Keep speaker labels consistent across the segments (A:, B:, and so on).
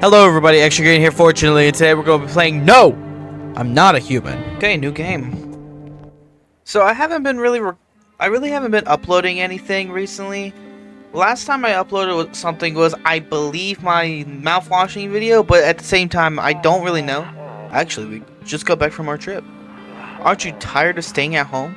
A: Hello everybody, Extra Green here fortunately, and today we're going to be playing No! I'm Not a Human. Okay, new game. So I really haven't been uploading anything recently. Last time I uploaded something was, I believe, my mouthwashing video, but at the same time, I don't really know. Actually, we just got back from our trip. Aren't you tired of staying at home?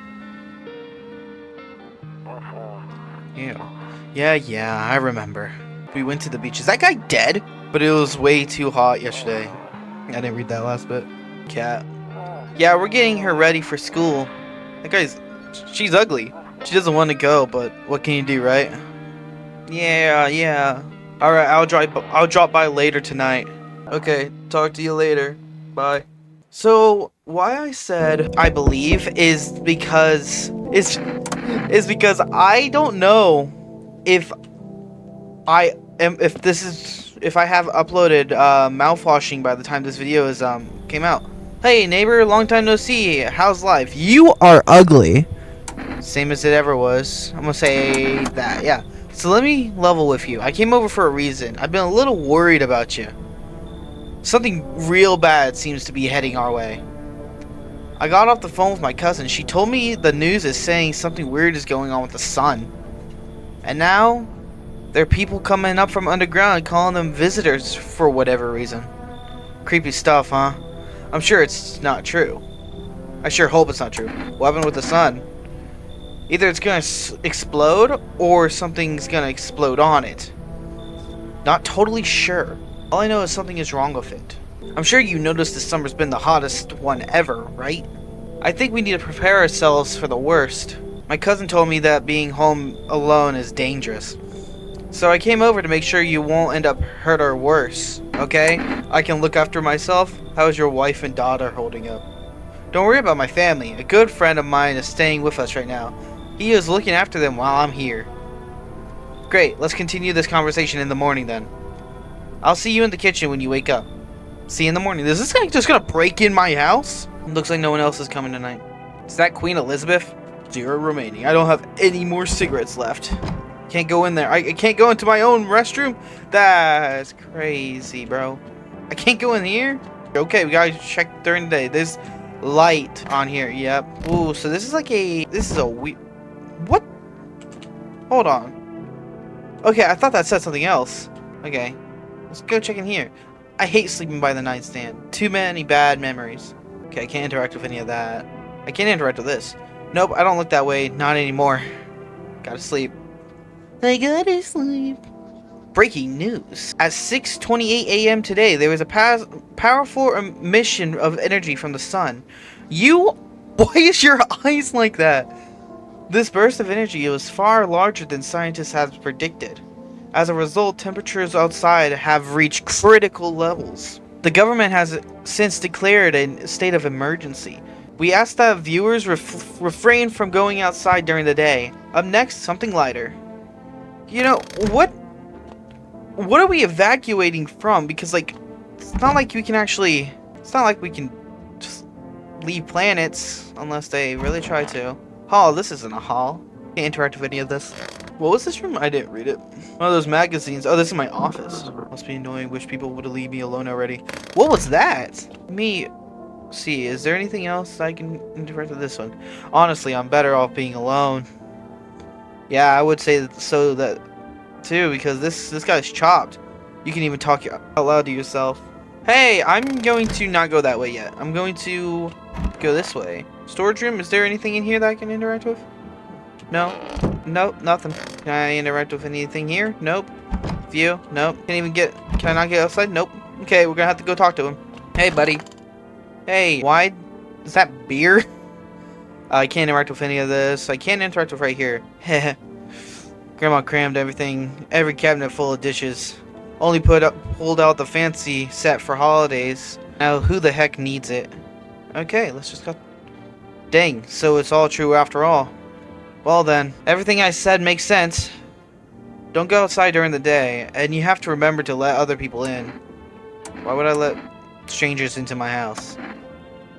A: Yeah, I remember. We went to the beach. Is that guy dead? But it was way too hot yesterday. I didn't read that last bit. Cat. Yeah, we're getting her ready for school. She's ugly. She doesn't want to go, but what can you do, right? Yeah. Alright, I'll drop by later tonight. Okay, talk to you later. Bye. So, why I said I believe is because I don't know if if I have uploaded mouthwashing by the time this video is came out. Hey neighbor, long time no see. How's life? You are ugly. Same as it ever was. I'm gonna say that, yeah. So let me level with you. I came over for a reason. I've been a little worried about you. Something real bad seems to be heading our way. I got off the phone with my cousin. She told me the news is saying something weird is going on with the sun. And now there are people coming up from underground calling them visitors for whatever reason. Creepy stuff, huh? I'm sure it's not true. I sure hope it's not true. What happened with the sun? Either it's gonna explode or something's gonna explode on it. Not totally sure. All I know is something is wrong with it. I'm sure you noticed this summer's been the hottest one ever, right? I think we need to prepare ourselves for the worst. My cousin told me that being home alone is dangerous. So I came over to make sure you won't end up hurt or worse, okay? I can look after myself. How's your wife and daughter holding up? Don't worry about my family. A good friend of mine is staying with us right now. He is looking after them while I'm here. Great, let's continue this conversation in the morning then. I'll see you in the kitchen when you wake up. See you in the morning. Is this guy just gonna break in my house? Looks like no one else is coming tonight. Is that Queen Elizabeth? 0 remaining. I don't have any more cigarettes left. Can't go in there. I can't go into my own restroom? That's crazy, bro. I can't go in here? Okay, we gotta check during the day. There's light on here. Yep. Ooh, so this is like a weird... What? Hold on. Okay, I thought that said something else. Okay. Let's go check in here. I hate sleeping by the nightstand. Too many bad memories. Okay, I can't interact with any of that. I can't interact with this. Nope, I don't look that way. Not anymore. Gotta sleep. I gotta sleep. Breaking news. At 6:28 a.m. today, there was a powerful emission of energy from the sun. Why is your eyes like that? This burst of energy was far larger than scientists had predicted. As a result, temperatures outside have reached critical levels. The government has since declared a state of emergency. We ask that viewers refrain from going outside during the day. Up next, something lighter. You know, what are we evacuating from? Because, like, it's not like we can just leave planets unless they really try to. Hall, this isn't a hall. Can't interact with any of this. What was this room? I didn't read it. One of those magazines. Oh, this is my office. Must be annoying. Wish people would leave me alone already. What was that? See, is there anything else I can interact with this one? Honestly, I'm better off being alone. Yeah, I would say so that too, because this guy's chopped. You can even talk out loud to yourself. Hey, I'm going to not go that way yet. I'm going to go this way. Storage room, is there anything in here that I can interact with? No. Nope, nothing. Can I interact with anything here? Nope. View? Nope. Can I not get outside? Nope. Okay, we're gonna have to go talk to him. Hey, buddy. Hey, why is that beer? I can't interact with any of this. I can't interact with right here. Grandma crammed every cabinet full of dishes. Only pulled out the fancy set for holidays. Now who the heck needs it? Okay, let's just go. Dang, so it's all true after all. Well then, everything I said makes sense. Don't go outside during the day, and you have to remember to let other people in. Why would I let strangers into my house?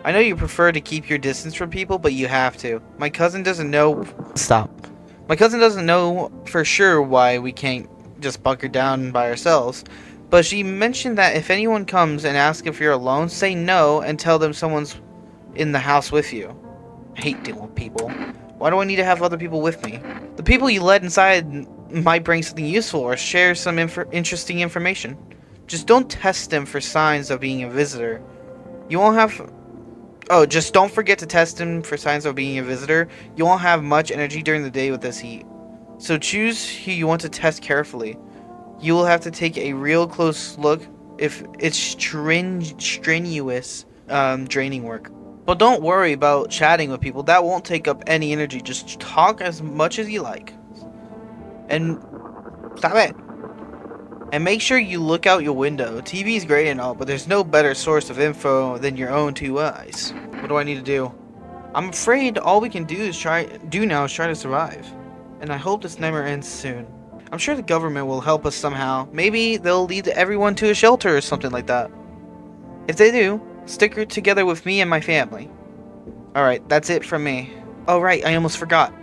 A: I know you prefer to keep your distance from people, but you have to. My cousin doesn't know... Stop. My cousin doesn't know for sure why we can't just bunker down by ourselves, But she mentioned that if anyone comes and asks if you're alone, say no and tell them someone's in the house with you. I hate dealing with people. Why do I need to have other people with me? The people you let inside might bring something useful or share some interesting information. Just don't test them for signs of being a visitor. You won't have... Oh, just don't forget to test them for signs of being a visitor. You won't have much energy during the day with this heat. So choose who you want to test carefully. You will have to take a real close look if it's strenuous, draining work. But don't worry about chatting with people. That won't take up any energy. Just talk as much as you like. And stop it. And make sure you look out your window. TV is great and all, but there's no better source of info than your own two eyes. What do I need to do? I'm afraid all we can do now is try to survive. And I hope this nightmare ends soon. I'm sure the government will help us somehow. Maybe they'll lead everyone to a shelter or something like that. If they do, stick together with me and my family. Alright, that's it from me. Oh right, I almost forgot.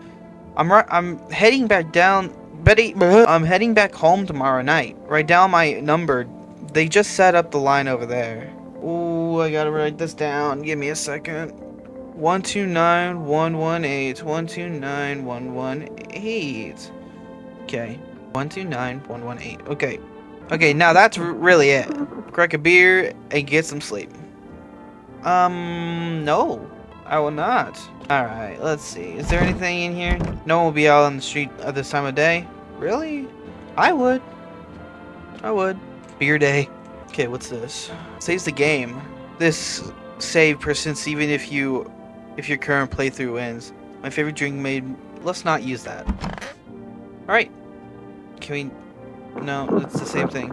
A: I'm heading back down... I'm heading back home tomorrow night. Write down my number. They just set up the line over there. Ooh, I gotta write this down. Give me a second. 129-118. 129-118. Okay. 129-118. Okay. Okay, now that's really it. Crack a beer and get some sleep. No. I will not. Alright, let's see. Is there anything in here? No one will be out on the street at this time of day. Really? I would. Beer day. Okay, what's this? Saves the game. This save persists even if your current playthrough ends. My favorite drink made... Let's not use that. Alright. Can we... No, it's the same thing.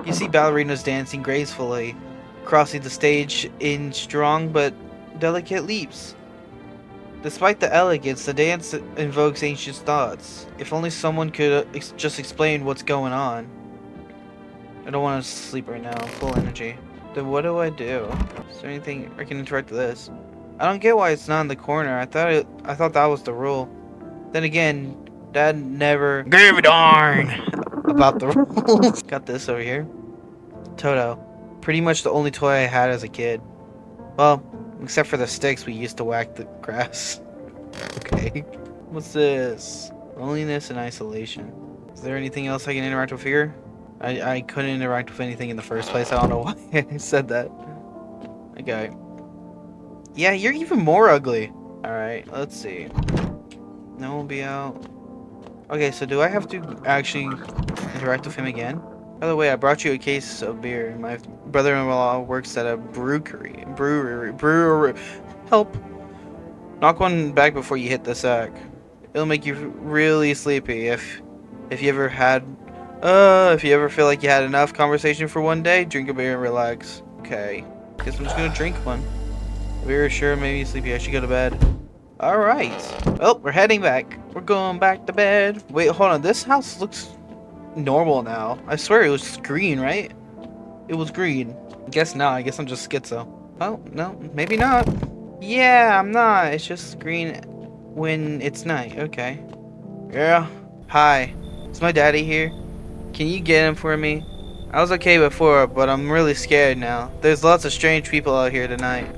A: You see ballerinas dancing gracefully, crossing the stage in strong but delicate leaps. Despite the elegance, the dance invokes ancient thoughts. If only someone could just explain what's going on. I don't want to sleep right now. Full energy. Then what do I do? Is there anything I can interact with this? I don't get why it's not in the corner. I thought that was the rule. Then again, Dad never gave a darn about the rules. Got this over here. Toto. Pretty much the only toy I had as a kid. Well, except for the sticks we used to whack the grass. Okay. What's this? Loneliness and isolation. Is there anything else I can interact with here? I couldn't interact with anything in the first place. I don't know why I said that. Okay. Yeah, you're even more ugly. Alright, let's see. No one will be out. Okay, so do I have to actually interact with him again? By the way, I brought you a case of beer. My brother-in-law works at a brewery. Help. Knock one back before you hit the sack. It'll make you really sleepy if you ever feel like you had enough conversation for one day, drink a beer and relax. Okay. Guess I'm just gonna drink one. Beer sure made me sleepy. I should go to bed. Alright. Well, we're heading back. We're going back to bed. Wait, hold on. This house looks normal now. I swear it was green, right? It was green. Guess not. I guess I'm just schizo. Oh, no. Maybe not. Yeah, I'm not. It's just green when it's night. Okay. Yeah. Hi. Is my daddy here? Can you get him for me? I was okay before, but I'm really scared now. There's lots of strange people out here tonight.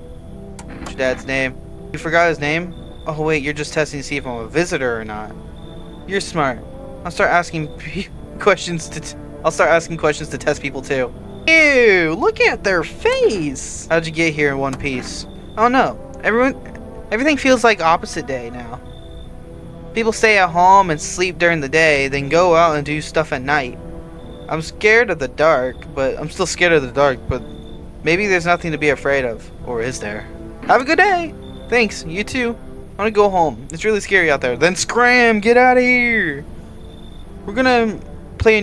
A: What's your dad's name? You forgot his name? Oh wait, you're just testing to see if I'm a visitor or not. You're smart. I'll start asking questions to test people too. Ew, look at their face. How'd you get here in one piece? Oh no, everything feels like opposite day now. People stay at home and sleep during the day, then go out and do stuff at night. I'm scared of the dark, but I'm still scared of the dark, but maybe there's nothing to be afraid of. Or is there? Have a good day. Thanks, you too. I want to go home. It's really scary out there. Then scram, get out of here. We're gonna play a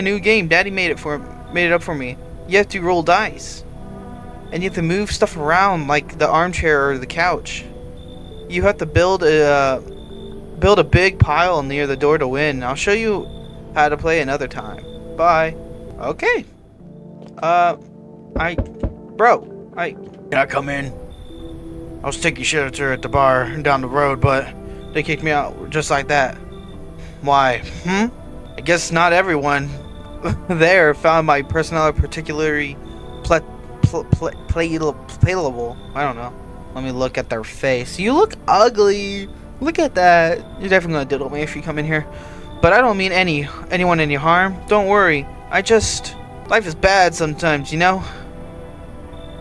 A: new game. Daddy made it up for me. You have to roll dice. And you have to move stuff around like the armchair or the couch. You have to build a big pile near the door to win. I'll show you how to play another time. Bye. Okay. Can I come in? I was taking shelter at the bar down the road, but they kicked me out just like that. Why? I guess not everyone there found my personality particularly playable. I don't know. Let me look at their face. You look ugly. Look at that. You're definitely gonna diddle me if you come in here. But I don't mean anyone any harm. Don't worry. Life is bad sometimes, you know?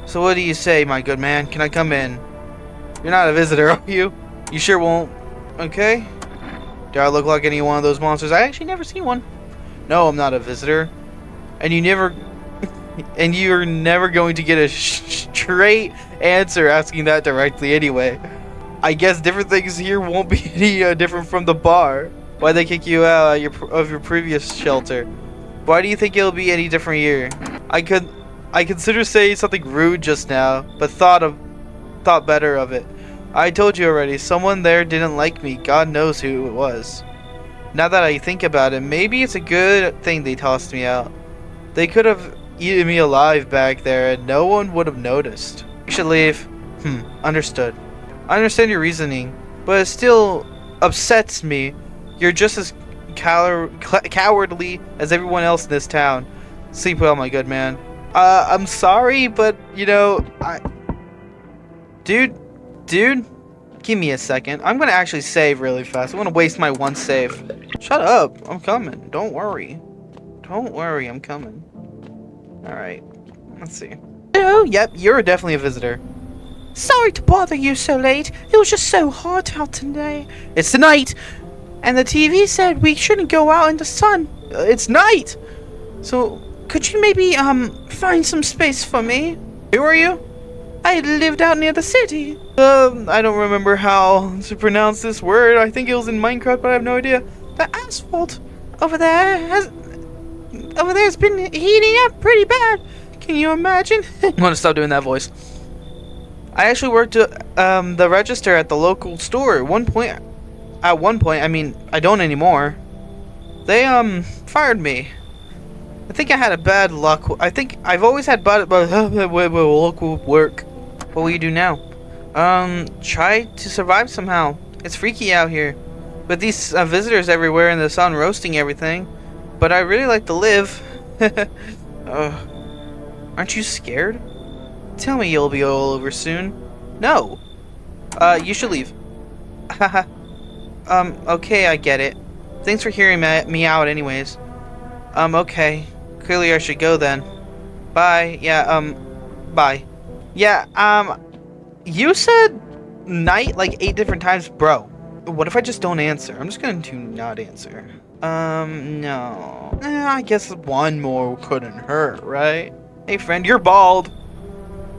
A: So what do you say, my good man? Can I come in? You're not a visitor, are you? You sure won't? Okay. Do I look like any one of those monsters? I actually never seen one. No, I'm not a visitor. And you're never going to get a straight answer asking that directly anyway. I guess different things here won't be any different from the bar. Why'd they kick you out of your previous shelter? Why do you think it'll be any different here? I consider saying something rude just now, but thought better of it. I told you already, someone there didn't like me. God knows who it was. Now that I think about it, maybe it's a good thing they tossed me out. They could have eaten me alive back there and no one would have noticed. You should leave. Understood. I understand your reasoning, but it still upsets me. You're just as cowardly as everyone else in this town. Sleep well, my good man. I'm sorry, but, you know, Dude, give me a second. I'm gonna actually save really fast. I'm gonna waste my one save. Shut up. I'm coming. Don't worry. Don't worry, I'm coming. Alright. Let's see. Oh, yep, you're definitely a visitor. Sorry to bother you so late. It was just so hot out today. It's the night! And the TV said we shouldn't go out in the sun. It's night! So, could you maybe, find some space for me? Who are you? I lived out near the city. I don't remember how to pronounce this word. I think it was in Minecraft, but I have no idea. The asphalt over there's been heating up pretty bad. Can you imagine? I'm gonna stop doing that voice. I actually worked the register at the local store at one point. I mean, I don't anymore. They fired me. I think I had a bad luck. I think I've always had bad luck with work. What will you do now? Try to survive somehow. It's freaky out here. With these visitors everywhere and the sun roasting everything. But I really like to live. Aren't you scared? Tell me you'll be all over soon. No. You should leave. Okay, I get it. Thanks for hearing me out anyways. Okay. Clearly I should go then. Bye. Yeah, bye. Yeah, you said night like 8 different times, bro. What if I just don't answer? I'm just going to not answer. No. I guess one more couldn't hurt, right? Hey, friend, you're bald.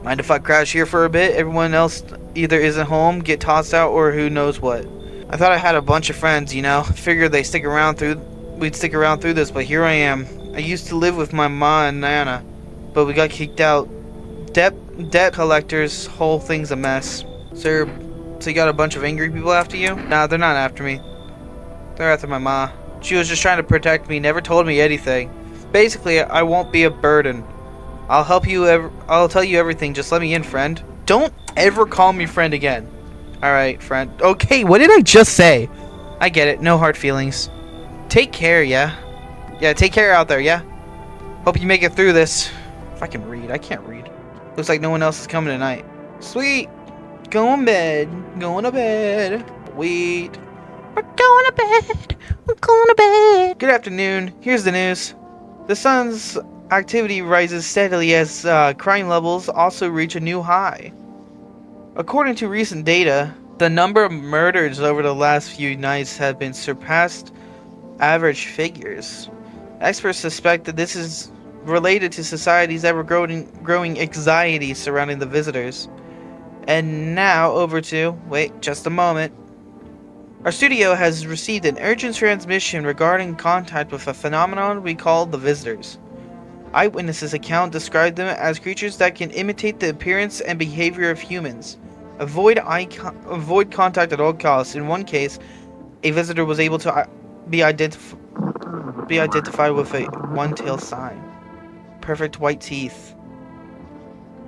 A: Mind if I crash here for a bit? Everyone else either isn't home, get tossed out, or who knows what. I thought I had a bunch of friends, you know. Figured we'd stick around through this, but here I am. I used to live with my ma and Nana, but we got kicked out. Debt collectors, whole thing's a mess. So you got a bunch of angry people after you? Nah, they're not after me. They're after my ma. She was just trying to protect me, never told me anything. Basically, I won't be a burden. I'll tell you everything, just let me in, friend. Don't ever call me friend again. Alright, friend. Okay, what did I just say? I get it, no hard feelings. Take care, yeah? Yeah, take care out there, yeah? Hope you make it through this. If I can read, I can't read. Looks like no one else is coming tonight. Sweet. Going to bed. Going to bed. Sweet. We're going to bed. We're going to bed. Good afternoon. Here's the news. The sun's activity rises steadily as crime levels also reach a new high. According to recent data, the number of murders over the last few nights have been surpassed average figures. Experts suspect that this is related to society's ever-growing anxiety surrounding the visitors. And now over to... Wait, just a moment. Our studio has received an urgent transmission regarding contact with a phenomenon we call the visitors. Eyewitnesses' account described them as creatures that can imitate the appearance and behavior of humans. Avoid contact at all costs. In one case, a visitor was able to be identified with a one-tailed sign. Perfect white teeth.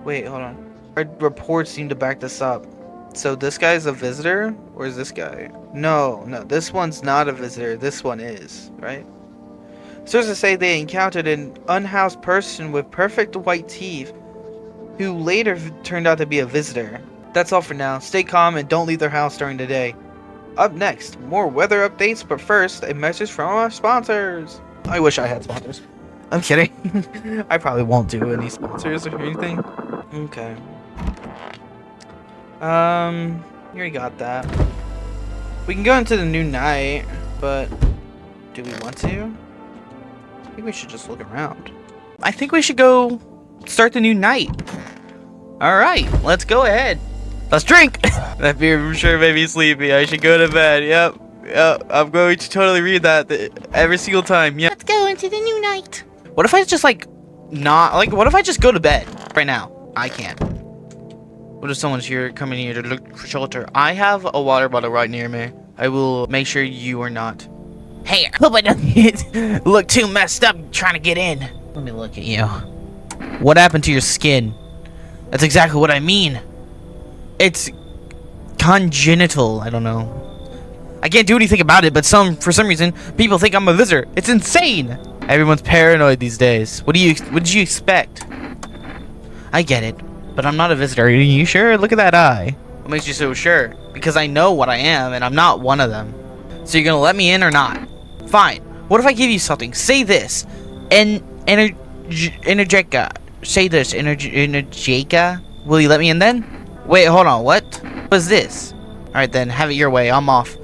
A: Wait, hold on. Our reports seem to back this up. So this guy's a visitor? Or is this guy? No, this one's not a visitor. This one is, right? Sources say they encountered an unhoused person with perfect white teeth, who later turned out to be a visitor. That's all for now. Stay calm and don't leave their house during the day. Up next, more weather updates, but first, a message from our sponsors. I wish I had sponsors. I'm kidding. I probably won't do any sponsors or anything. Okay. You already got that. We can go into the new night, but do we want to? I think we should just look around. I think we should go start the new night. Alright, let's go ahead. Let's drink! That beer sure made me sleepy. I should go to bed. Yep. I'm going to totally read that every single time. Yep.
B: Let's go into the new night.
A: What if I just what if I just go to bed right now? I can't. What if someone's here coming here to look for shelter? I have a water bottle right near me. I will make sure you are not.
B: Hey, I hope I don't look too messed up trying to get in.
A: Let me look at you. What happened to your skin? That's exactly what I mean. It's congenital. I don't know. I can't do anything about it, but for some reason, people think I'm a visitor. It's insane. Everyone's paranoid these days. What did you expect? I get it, but I'm not a visitor. Are you sure? Look at that eye. What makes you so sure? Because I know what I am, and I'm not one of them. So you're gonna let me in or not? Fine. What if I give you something? Say this. Energetica. Say this. Energetica. Will you let me in then? Wait, hold on. What was this? Alright then, have it your way. I'm off.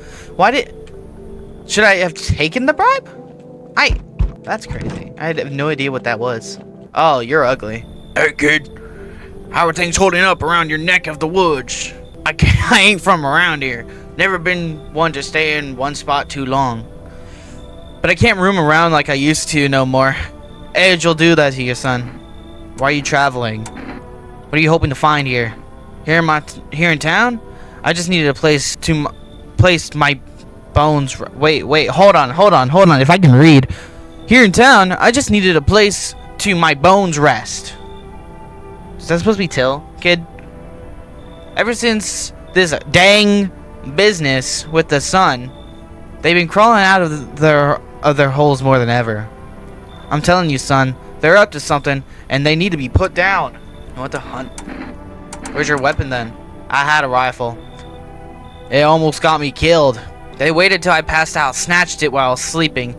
A: Should I have taken the bribe? That's crazy. I have no idea what that was. Oh, you're ugly. Hey kid. How are things holding up around your neck of the woods? I ain't from around here. Never been one to stay in one spot too long. But I can't roam around like I used to no more. Age will do that to you, son. Why are you traveling? What are you hoping to find here? Here in town? I just needed a place to place my bones. Wait, hold on. If I can read. Here in town, I just needed a place to my bones rest. Is that supposed to be Till, kid? Ever since this dang business with the sun, they've been crawling out of their holes more than ever. I'm telling you, son, they're up to something, and they need to be put down. I want to hunt. Where's your weapon then? I had a rifle. It almost got me killed. They waited till I passed out, snatched it while I was sleeping.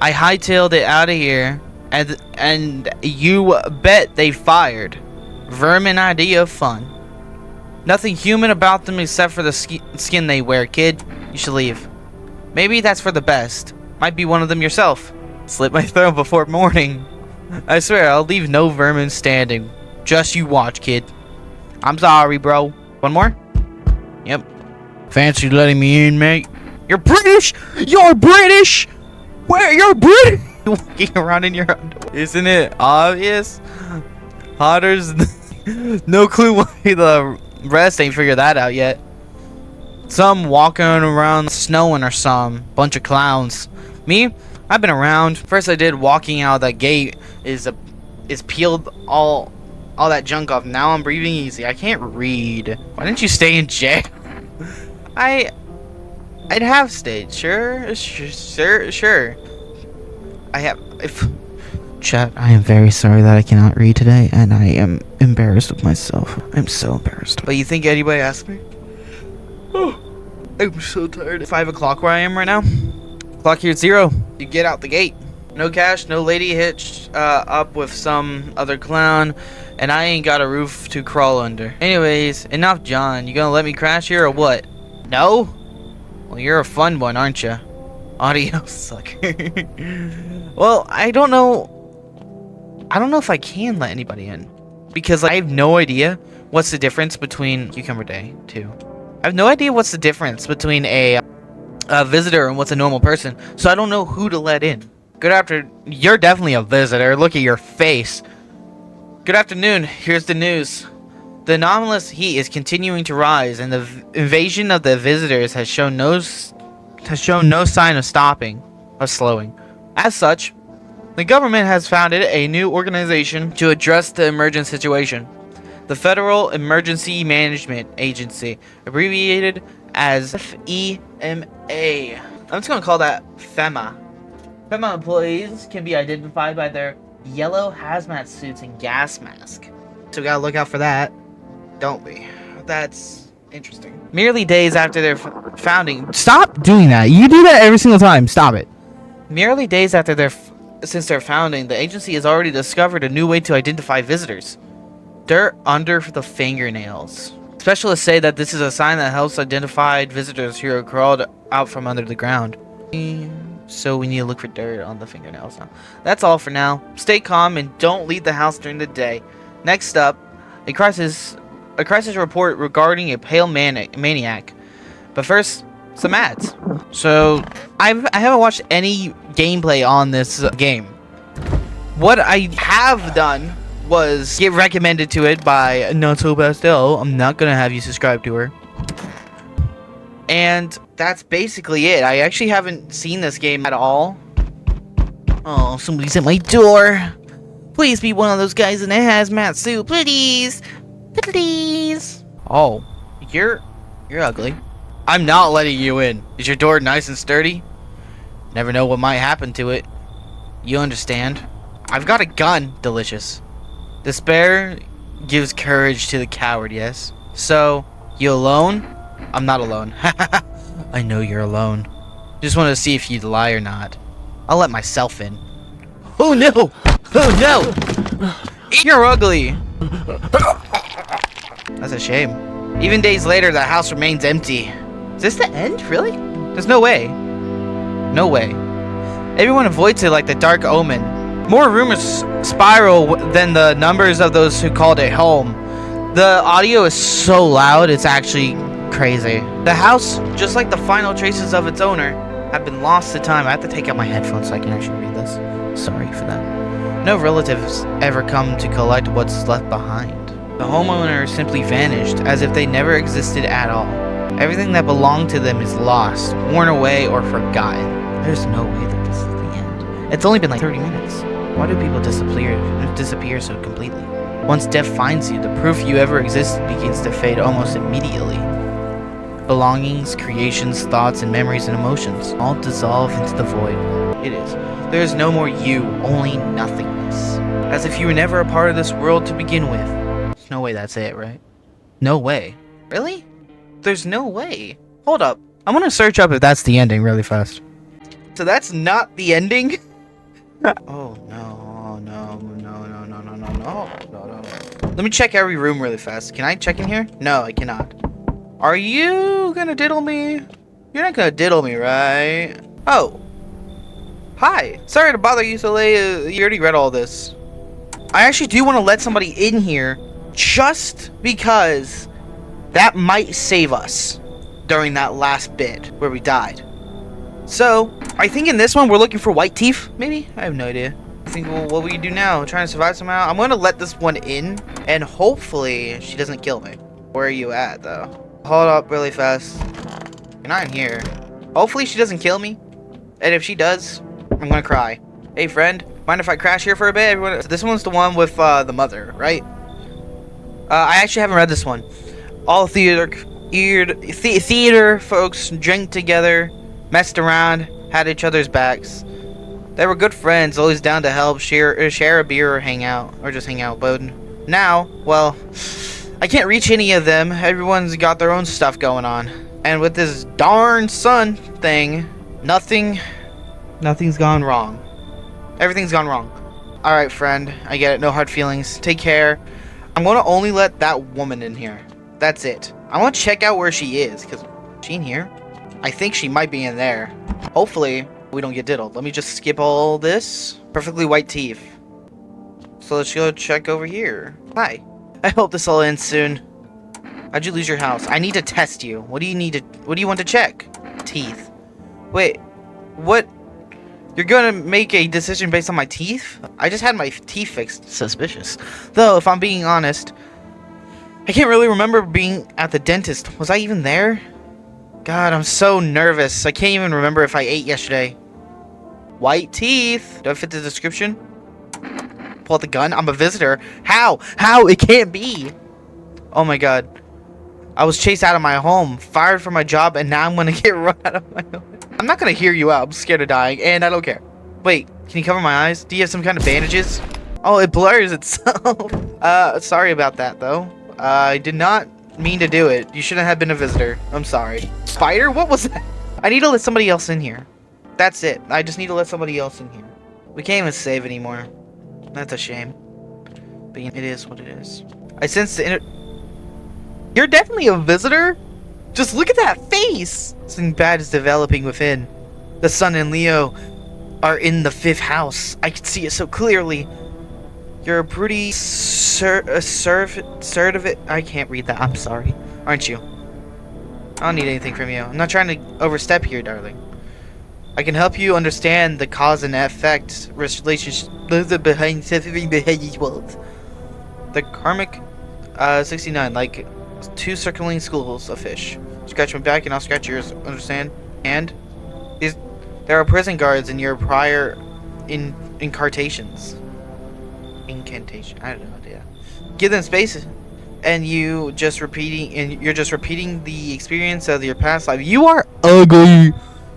A: I hightailed it out of here, and you bet they fired. Vermin idea of fun. Nothing human about them except for the skin they wear, kid. You should leave. Maybe that's for the best. Might be one of them yourself. Slit my throat before morning. I swear, I'll leave no vermin standing. Just you watch, kid. I'm sorry, bro. One more? Yep. Fancy letting me in, mate? You're British? You're British? Where? You're British? Walking around in your underwear. Isn't it obvious? Hotters. No clue why the rest ain't figured that out yet. Some walking around snowing or some. Bunch of clowns. Me? I've been around. First I did walking out that gate is peeled all that junk off. Now I'm breathing easy. I can't read. Why didn't you stay in jail? I'd have stayed. Sure. Chat, I am very sorry that I cannot read today, and I am embarrassed with myself. I'm so embarrassed. But you think anybody asked me? Oh, I'm so tired. 5 o'clock where I am right now. Clock here at 0. You get out the gate. No cash, no lady hitched up with some other clown, and I ain't got a roof to crawl under. Anyways, enough John. You gonna let me crash here or what? No? Well, you're a fun one, aren't you? Audio sucker. Well, I don't know if I can let anybody in, because I have no idea what's the difference between Cucumber Day 2. I have no idea what's the difference between a visitor and what's a normal person, so I don't know who to let in. Good afternoon. You're definitely a visitor. Look at your face. Good afternoon. Here's the news. The anomalous heat is continuing to rise, and the invasion of the visitors has shown no sign of slowing. As such, the government has founded a new organization to address the emergent situation. The Federal Emergency Management Agency, abbreviated as FEMA. I'm just gonna call that FEMA. Criminal employees can be identified by their yellow hazmat suits and gas mask. So we gotta look out for that, don't we? That's interesting. Merely days after their founding.
B: Stop doing that. You do that every single time. Stop it.
A: Merely days after since their founding, the agency has already discovered a new way to identify visitors. Dirt under the fingernails. Specialists say that this is a sign that helps identify visitors who are crawled out from under the ground. So we need to look for dirt on the fingernails now. That's all for now. Stay calm and don't leave the house during the day. Next up, a crisis report regarding a pale maniac. But first, some ads. So I haven't watched any gameplay on this game. What I have done was get recommended to it by Not So Pastel. I'm not gonna have you subscribe to her. And that's basically it. I actually haven't seen this game at all. Oh, somebody's at my door. Please be one of those guys in a hazmat suit, please. Please. Oh, you're ugly. I'm not letting you in. Is your door nice and sturdy? Never know what might happen to it. You understand? I've got a gun. Delicious. Despair gives courage to the coward, yes? So, you alone? I'm not alone. I know you're alone. Just wanted to see if you'd lie or not. I'll let myself in. Oh no! Oh no! You're ugly! That's a shame. Even days later, the house remains empty. Is this the end? Really? There's no way. No way. Everyone avoids it like the dark omen. More rumors spiral than the numbers of those who called it home. The audio is so loud, it's actually crazy. The house, just like the final traces of its owner, have been lost to time. I have to take out my headphones so I can actually read this. Sorry for that. No relatives ever come to collect what's left behind. The homeowner simply vanished, as if they never existed at all. Everything that belonged to them is lost, worn away, or forgotten. There's no way that this is the end. It's only been like 30 minutes. Why do people disappear so completely? Once death finds you, the proof you ever existed begins to fade almost immediately. Belongings, creations, thoughts, and memories and emotions all dissolve into the void. It is. There is no more you, only nothingness. As if you were never a part of this world to begin with. There's no way that's it, right? No way. Really? There's no way. Hold up. I'm gonna search up if that's the ending really fast. So that's not the ending? Oh no, no, no, no, no, no, no, no. Let me check every room really fast. Can I check in here? No, I cannot. Are you gonna diddle me? You're not gonna diddle me, right? Oh. Hi. Sorry to bother you so late. You already read all this. I actually do want to let somebody in here just because that might save us during that last bit where we died. So, I think in this one we're looking for white teeth, maybe? I have no idea. I think, well, what will you do now? Trying to survive somehow? I'm gonna let this one in, and hopefully she doesn't kill me. Where are you at, though? Hold up really fast. You're not in here. Hopefully she doesn't kill me. And if she does, I'm gonna cry. Hey, friend, mind if I crash here for a bit? Everyone, so this one's the one with the mother, right? I actually haven't read this one. All theater folks drank together, messed around, had each other's backs. They were good friends, always down to help, share a beer or hang out, or just hang out. But now, well, I can't reach any of them. Everyone's got their own stuff going on. And with this darn sun thing, nothing's gone wrong. Everything's gone wrong. Alright, friend, I get it. No hard feelings. Take care. I'm gonna only let that woman in here. That's it. I want to check out where she is, because she in here? I think she might be in there. Hopefully, we don't get diddled. Let me just skip all this. Perfectly white teeth. So let's go check over here. Hi. I hope this all ends soon. How'd you lose your house? I need to test you. What do you want to check? Teeth. Wait. What? You're gonna make a decision based on my teeth? I just had my teeth fixed. Suspicious. Though, if I'm being honest, I can't really remember being at the dentist. Was I even there? God, I'm so nervous. I can't even remember if I ate yesterday. White teeth. Do I fit the description? Pull out the gun? I'm a visitor. How? How? It can't be. Oh my god. I was chased out of my home, fired from my job, and now I'm gonna get run out of my home. I'm not gonna hear you out. I'm scared of dying, and I don't care. Wait, can you cover my eyes? Do you have some kind of bandages? Oh, it blurs itself. Sorry about that, though. I did not mean to do it. You shouldn't have been a visitor. I'm sorry. Spider? What was that? I need to let somebody else in here. That's it. I just need to let somebody else in here. We can't even save anymore. That's a shame. But it is what it is. I sense the You're definitely a visitor? Just look at that face! Something bad is developing within. The sun and Leo are in the 5th house. I can see it so clearly. You're a pretty assertive. I can't read that. I'm sorry. Aren't you? I don't need anything from you. I'm not trying to overstep here, darling. I can help you understand the cause and effect relationship behind behavior world. The karmic 69, like 2 circling schools of fish. Scratch my back and I'll scratch yours. Understand? And there are prison guards in your prior incantations. Incantation. I don't know. Yeah. Give them space, and you're just repeating the experience of your past life. You are ugly.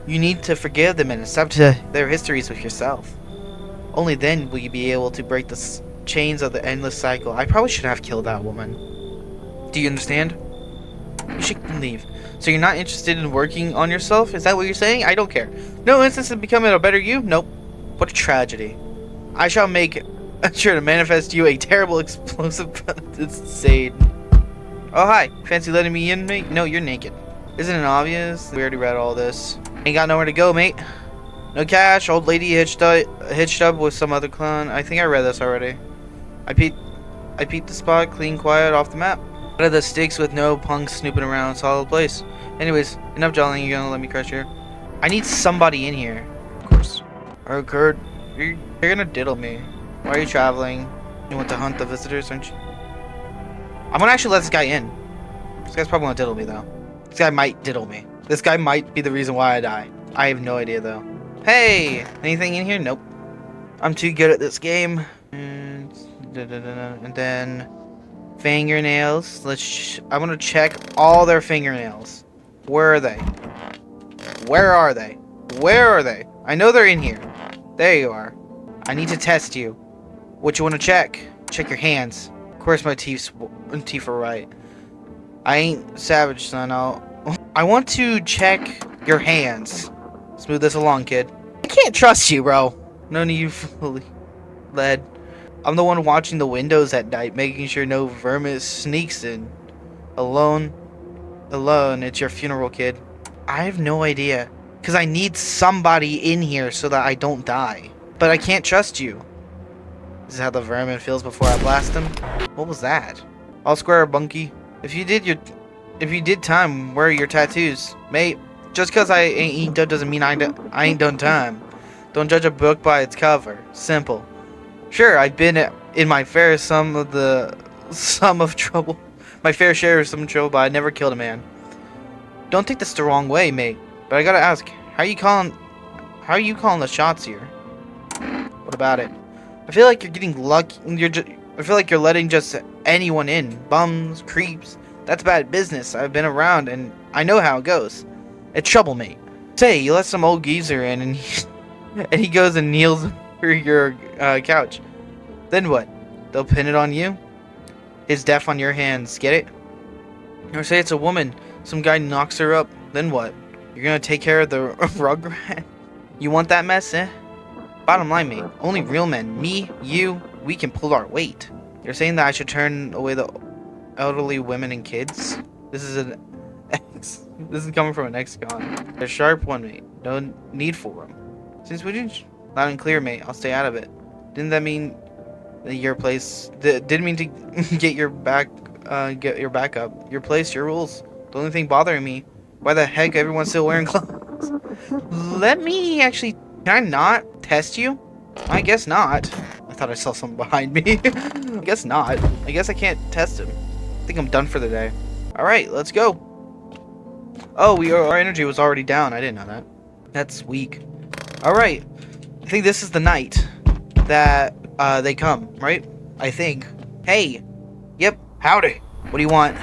A: You need to forgive them and accept their histories with yourself. Only then will you be able to break the chains of the endless cycle. I probably should have killed that woman. Do you understand? You should leave. So you're not interested in working on yourself? Is that what you're saying? I don't care. No instance in becoming a better you? Nope. What a tragedy. I shall make sure to manifest you a terrible explosive insane. Oh, hi. Fancy letting me in, mate? No, you're naked. Isn't it obvious? We already read all this. Ain't got nowhere to go, mate. No cash. Old lady hitched up with some other clown. I think I read this already. I peeped the spot, clean, quiet, off the map. Out of the sticks with no punks snooping around, solid place. Anyways, enough jollying. You're gonna let me crush here. I need somebody in here. Of course. Alright, Kurt. You're gonna diddle me. Why are you traveling? You want to hunt the visitors, aren't you? I'm gonna actually let this guy in. This guy's probably gonna diddle me, though. This guy might diddle me. This guy might be the reason why I die. I have no idea, though. Hey! Anything in here? Nope. I'm too good at this game. And then... fingernails. I want to check all their fingernails. Where are they? Where are they? Where are they? I know they're in here. There you are. I need to test you. What you want to check? Check your hands. Of course my teeth are right. I ain't savage, son. I want to check your hands. Smooth this along, kid. I can't trust you, bro. No need fully led. I'm the one watching the windows at night, making sure no vermin sneaks in. Alone, it's your funeral, kid. I have no idea. Because I need somebody in here so that I don't die. But I can't trust you. This is how the vermin feels before I blast them. What was that? All square, bunkie. If you did time, where are your tattoos? Mate, just because I ain't done doesn't mean I ain't done time. Don't judge a book by its cover. Simple. Sure, I've been in my fair some of trouble. My fair share of some trouble, but I never killed a man. Don't take this the wrong way, mate. But I gotta ask, how are you calling the shots here? What about it? I feel like you're getting lucky. I feel like you're letting just anyone in. Bums, creeps. That's bad business. I've been around and I know how it goes. It's trouble, mate. Say, you let some old geezer in and he goes and kneels for your couch. Then what? They'll pin it on you? His death on your hands. Get it? Or say it's a woman. Some guy knocks her up. Then what? You're gonna take care of the rugrat? You want that mess, eh? Bottom line, mate. Only real men. Me, you, we can pull our weight. You're saying that I should turn away the elderly women and kids? This is an ex. This is coming from an ex-con. They're sharp one, mate. No need for them. Since we didn't... Loud and clear, mate. I'll stay out of it. Didn't that mean that your place... Didn't mean to get your back up. Your place, your rules. The only thing bothering me... Why the heck everyone's still wearing clothes? Let me actually... Can I not test you? I guess not. I thought I saw someone behind me. I guess not. I guess I can't test him. I think I'm done for the day. Alright, let's go. Oh, our energy was already down. I didn't know that. That's weak. Alright. I think this is the night that they come, right? I think. Hey. Yep. Howdy. What do you want?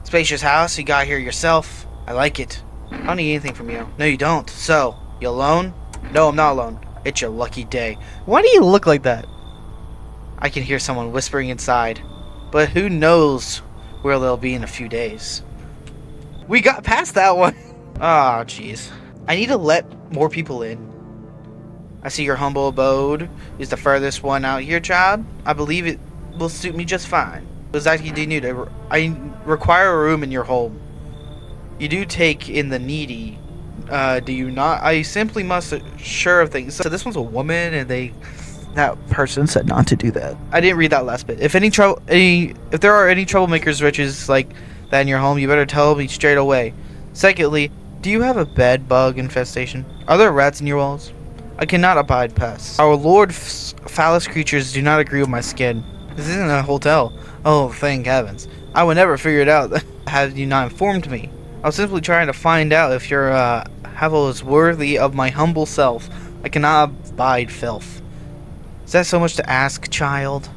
A: Spacious house. You got here yourself. I like it. I don't need anything from you. No, you don't. So, you alone? No, I'm not alone. It's your lucky day. Why do you look like that? I can hear someone whispering inside, but who knows where they'll be in a few days. We got past that one. Ah, jeez. I need to let more people in. I see your humble abode is the furthest one out here, child. I believe it will suit me just fine. Exactly, do you need? I require a room in your home. You do take in the needy, do you not? I simply must sure of things. So this one's a woman, and that person said not to do that. I didn't read that last bit. If if there are any troublemakers riches like that in your home, you better tell me straight away. Secondly, do you have a bed bug infestation? Are there rats in your walls? I cannot abide pests. Our lord phallus creatures do not agree with my skin. This isn't a hotel. Oh, thank heavens. I would never figure it out had you not informed me. I was simply trying to find out if your hovel is worthy of my humble self. I cannot abide filth. Is that so much to ask, child?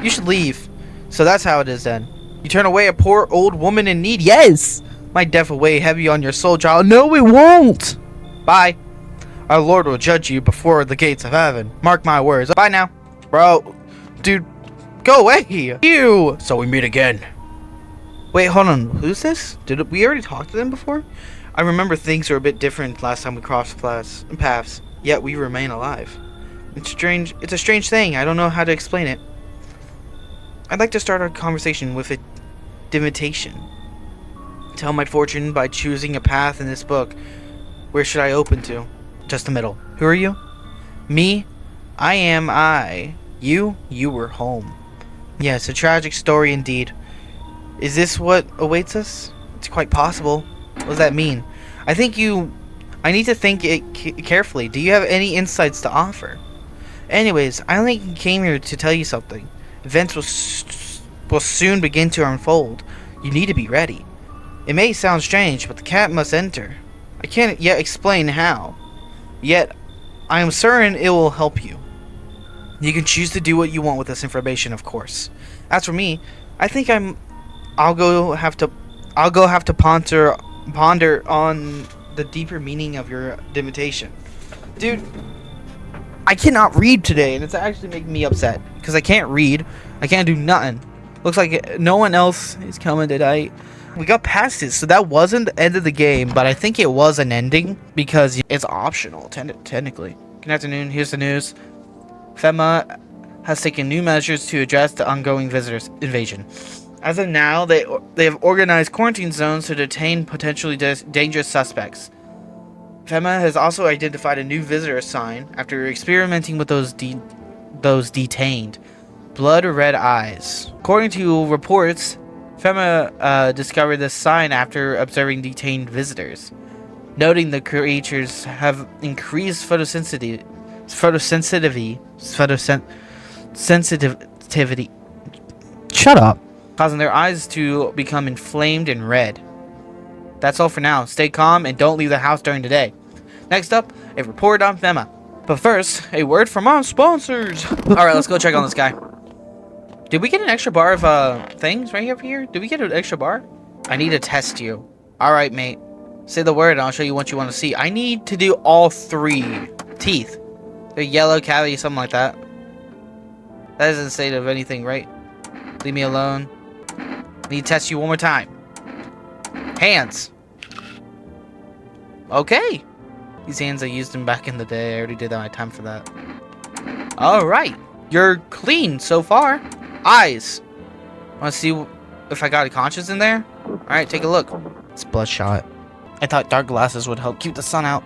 A: You should leave. So that's how it is then. You turn away a poor old woman in need? Yes! My death will weigh heavy on your soul, child. No, it won't! Bye. Our Lord will judge you before the gates of heaven. Mark my words. Bye now. Bro. Dude. Go away. You. So we meet again. Wait, hold on. Who's this? Did we already talk to them before? I remember things were a bit different last time we crossed paths. Yet we remain alive. It's strange. It's a strange thing. I don't know how to explain it. I'd like to start our conversation with a divination. Tell my fortune by choosing a path in this book. Where should I open to? Just the middle. Who are you? Me? I am I. You were home. Yes, a tragic story indeed. Is this what awaits us? It's quite possible. What does that mean? I need to think it carefully. Do you have any insights to offer? Anyways, I only came here to tell you something. Events will soon begin to unfold. You need to be ready. It may sound strange, but the cat must enter. I can't yet explain how. Yet, I am certain it will help you. You can choose to do what you want with this information, of course. As for me, I think I'll go have to ponder on the deeper meaning of your invitation. Dude, I cannot read today, and it's actually making me upset because I can't read. I can't do nothing. Looks like no one else is coming tonight. We got past it, so that wasn't the end of the game, but I think it was an ending because it's optional, technically. Good afternoon, here's the news. FEMA has taken new measures to address the ongoing visitors invasion. As of now, they have organized quarantine zones to detain potentially dangerous suspects. FEMA has also identified a new visitor sign after experimenting with those detained. Blood red eyes. According to reports, FEMA discovered this sign after observing detained visitors, noting the creatures have increased photosensitivity, shut up, causing their eyes to become inflamed and red. That's all for now. Stay calm and don't leave the house during the day. Next up, a report on FEMA. But first, a word from our sponsors. Alright, let's go check on this guy. Did we get an extra bar of things right over here? Did we get an extra bar? I need to test you. Alright, mate. Say the word and I'll show you what you want to see. I need to do all 3 teeth. They're yellow, cavity, something like that. That doesn't say of anything, right? Leave me alone. I need to test you one more time. Hands. Okay. These hands, I used them back in the day. I already did my time for that. Alright. You're clean so far. Eyes. Want to see if I got a conscience in there? Alright, take a look. It's bloodshot. I thought dark glasses would help keep the sun out.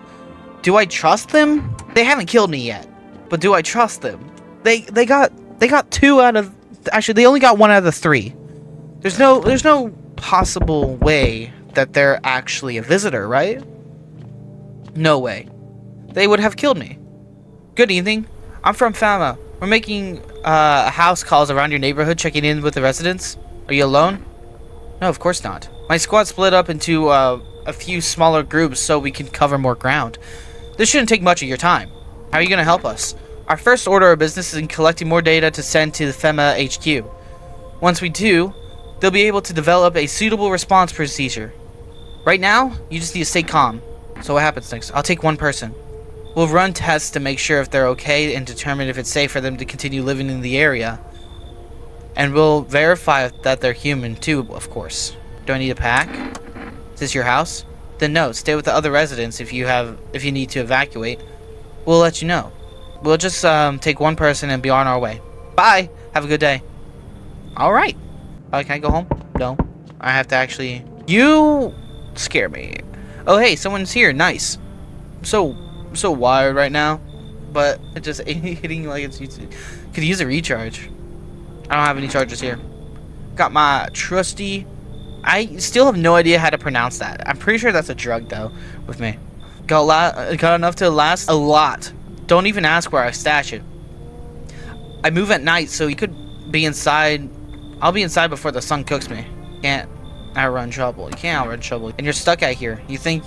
A: Do I trust them? They haven't killed me yet. But do I trust them? They got 2 out of... Actually, they only got 1 out of the 3. There's no possible way that they're actually a visitor, right? No way. They would have killed me. Good evening. I'm from FEMA. We're making house calls around your neighborhood, checking in with the residents. Are you alone? No, of course not. My squad split up into a few smaller groups so we can cover more ground. This shouldn't take much of your time. How are you going to help us? Our first order of business is in collecting more data to send to the FEMA HQ. Once we do, they'll be able to develop a suitable response procedure. Right now, you just need to stay calm. So what happens next? I'll take 1 person. We'll run tests to make sure if they're okay and determine if it's safe for them to continue living in the area. And we'll verify that they're human too, of course. Do I need a pack? Is this your house? Then no, stay with the other residents if you need to evacuate. We'll let you know. We'll just take one person and be on our way. Bye! Have a good day. Alright. Can I go home? No. I have to actually... You scare me. Oh hey, someone's here. Nice. I'm so wired right now. But it just hitting like it's... Could use a recharge. I don't have any charges here. Got my trusty... I still have no idea how to pronounce that. I'm pretty sure that's a drug though, with me. Got enough to last a lot. Don't even ask where I stash it. I move at night, so you could be inside. I'll be inside before the sun cooks me. Can't outrun trouble. You can't outrun trouble. And you're stuck out here. You think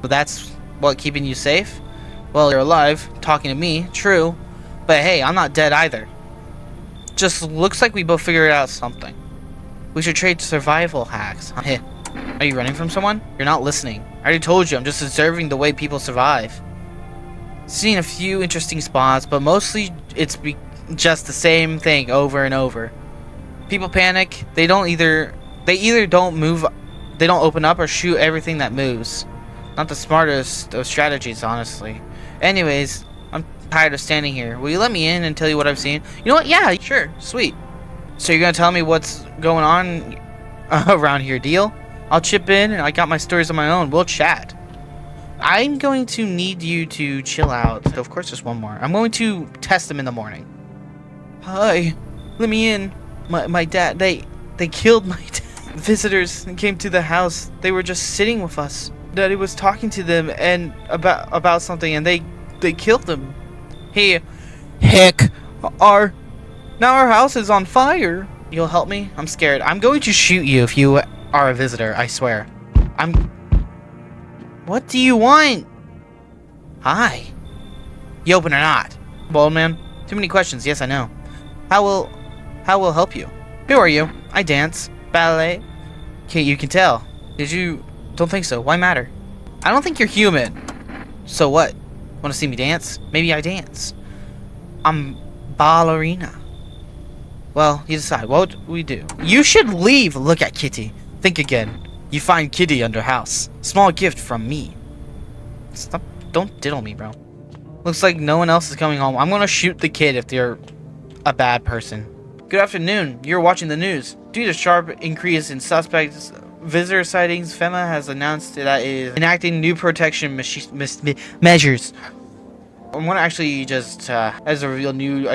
A: that's what keeping you safe? Well, you're alive, talking to me, true. But hey, I'm not dead either. Just looks like we both figured out something. We should trade survival hacks. Hey, are you running from someone? You're not listening. I already told you, I'm just observing the way people survive. Seen a few interesting spots, but mostly it's just the same thing over and over. People panic. They either don't move, they don't open up or shoot everything that moves. Not the smartest of strategies, honestly. Anyways, I'm tired of standing here. Will you let me in and tell you what I've seen? You know what? Yeah, sure. Sweet. So you're gonna tell me what's going on around here, deal? I'll chip in, and I got my stories on my own. We'll chat. I'm going to need you to chill out. So of course, just one more. I'm going to test them in the morning. Hi, let me in. My dad, they killed my dad. Visitors came to the house. They were just sitting with us. Daddy was talking to them and about something, and they killed them. Hey, heck, now our house is on fire. You'll help me? I'm scared. I'm going to shoot you if you are a visitor, I swear. What do you want? Hi. You open or not? Bald man? Too many questions, yes I know. How will help you? Who are you? I dance. Ballet. Okay, you can tell. Don't think so. Why matter? I don't think you're human. So what? Wanna see me dance? Maybe I dance. I'm ballerina. Well, you decide. What we do? You should leave. Look at Kitty. Think again. You find Kitty under house. Small gift from me. Stop. Don't diddle me, bro. Looks like no one else is coming home. I'm gonna shoot the kid if they're a bad person. Good afternoon. You're watching the news. Due to sharp increase in suspects visitor sightings, FEMA has announced that it is enacting new protection measures. I'm gonna actually just as a real new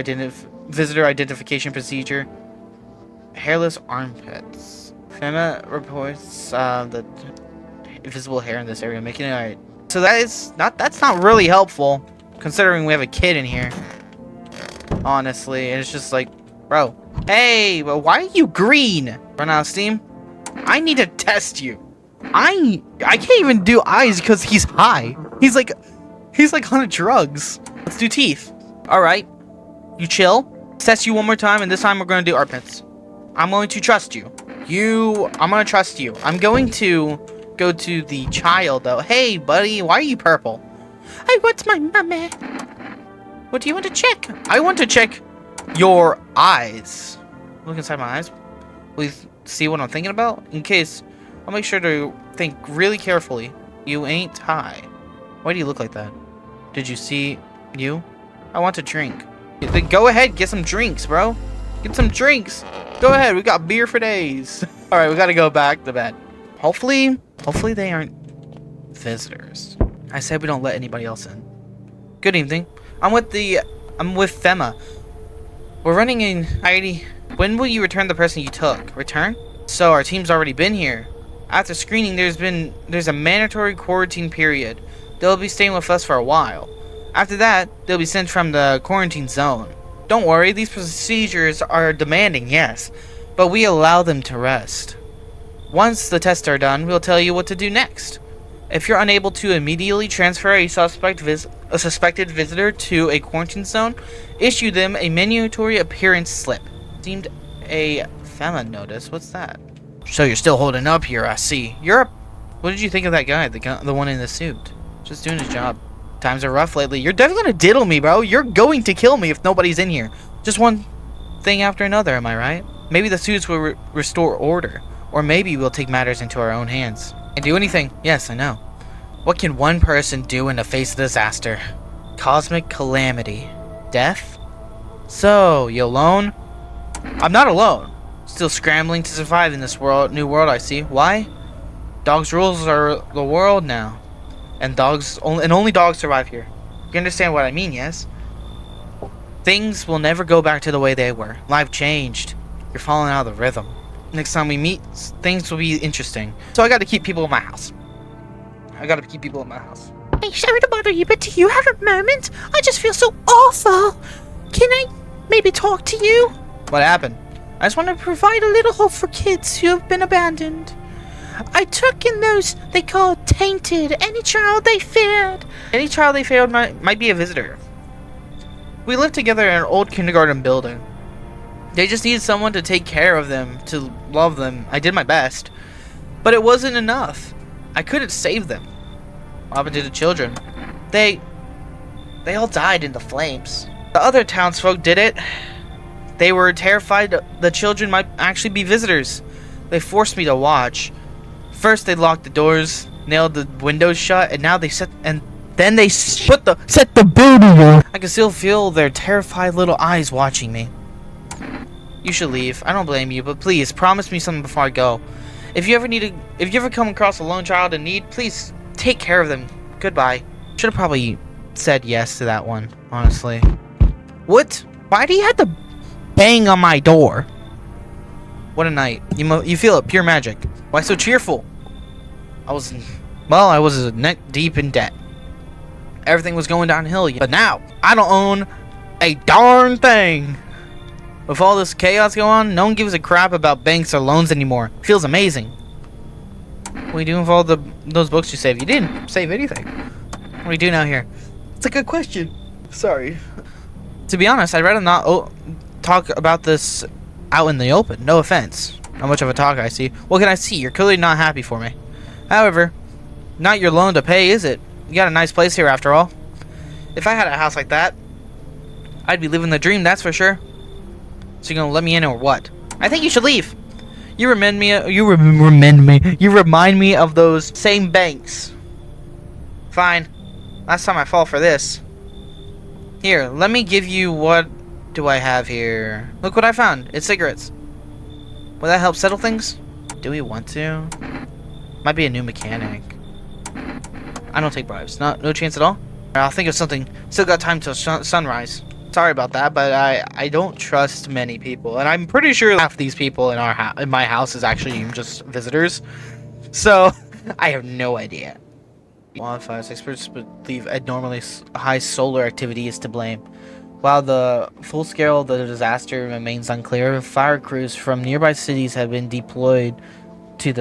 A: visitor identification procedure. Hairless armpits. FEMA reports that invisible hair in this area, making it alright. So that's not really helpful, considering we have a kid in here. Honestly, and it's just like, bro. Hey, but why are you green? Run out of steam? I need to test you. I can't even do eyes because he's high. He's like on drugs. Let's do teeth. Alright. You chill. Test you one more time, and this time we're gonna do armpits. I'm going to trust you. I'm gonna trust you. I'm going to go to the child though. Hey buddy, why are you purple? I want my mommy. What do you want to check? I want to check your eyes. Look inside my eyes. Will you see what I'm thinking about? In case, I'll make sure to think really carefully. You ain't high. Why do you look like that? Did you see you? I want to drink. Then go ahead, get some drinks, bro. Get some drinks. Go ahead, we got beer for days. Alright, we gotta go back to bed. Hopefully they aren't visitors. I said we don't let anybody else in. Good evening. I'm with FEMA. We're running in ID. When will you return the person you took? Return? So our team's already been here. After screening, there's a mandatory quarantine period. They'll be staying with us for a while. After that, they'll be sent from the quarantine zone. Don't worry, these procedures are demanding, yes, but we allow them to rest. Once the tests are done, we'll tell you what to do next. If you're unable to immediately transfer a suspected visitor to a quarantine zone, issue them a mandatory appearance slip. Deemed a FEMA notice. What's that? So you're still holding up here, I see. What did you think of that guy, the one in the suit? Just doing his job. Times are rough lately. You're definitely gonna diddle me, bro. You're going to kill me if nobody's in here. Just one thing after another, am I right? Maybe the suits will restore order. Or maybe we'll take matters into our own hands. And do anything. Yes, I know. What can one person do in the face of disaster? Cosmic calamity. Death? So, you alone? I'm not alone. Still scrambling to survive in this new world I see. Why? Dogs' rules are the world now. And only dogs survive here. You understand what I mean, yes? Things will never go back to the way they were. Life changed. You're falling out of the rhythm. Next time we meet, things will be interesting. So I gotta keep people in my house. Hey, sorry to bother you, but do you have a moment? I just feel so awful. Can I maybe talk to you? What happened? I just want to provide a little hope for kids who have been abandoned. I took in those they call tainted. Any child they feared. Any child they feared might be a visitor. We lived together in an old kindergarten building. They just needed someone to take care of them, to love them. I did my best. But it wasn't enough. I couldn't save them. What happened to the children? They all died in the flames. The other townsfolk did it. They were terrified the children might actually be visitors. They forced me to watch. First they locked the doors, nailed the windows shut, and now set the building on. I can still feel their terrified little eyes watching me. You should leave. I don't blame you, but please promise me something before I go. If you ever come across a lone child in need, please take care of them. Goodbye. Should have probably said yes to that one, honestly. What? Why do you have to bang on my door? What a night. You feel it, pure magic. Why so cheerful? I was neck deep in debt. Everything was going downhill, but now I don't own a darn thing. With all this chaos going on, no one gives a crap about banks or loans anymore. Feels amazing. What do you do with all those books you saved? You didn't save anything. What do you do now here? It's a good question. Sorry. To be honest, I'd rather not talk about this out in the open. No offense. Not much of a talker, I see. What can I see? You're clearly not happy for me. However, not your loan to pay, is it? You got a nice place here after all. If I had a house like that, I'd be living the dream, that's for sure. So you're gonna let me in or what? I think you should leave. You remind me of those same banks. Fine. Last time I fall for this. Here, let me give you what do I have here. Look what I found. It's cigarettes. Will that help settle things? Do we want to? Might be a new mechanic. I don't take bribes. No chance at all? I'll think of something. Still got time till sunrise. Sorry about that, but I don't trust many people, and I'm pretty sure half these people in my house is actually just visitors. So I have no idea. Wildfires experts believe abnormally high solar activity is to blame. While the full scale of the disaster remains unclear, fire crews from nearby cities have been deployed to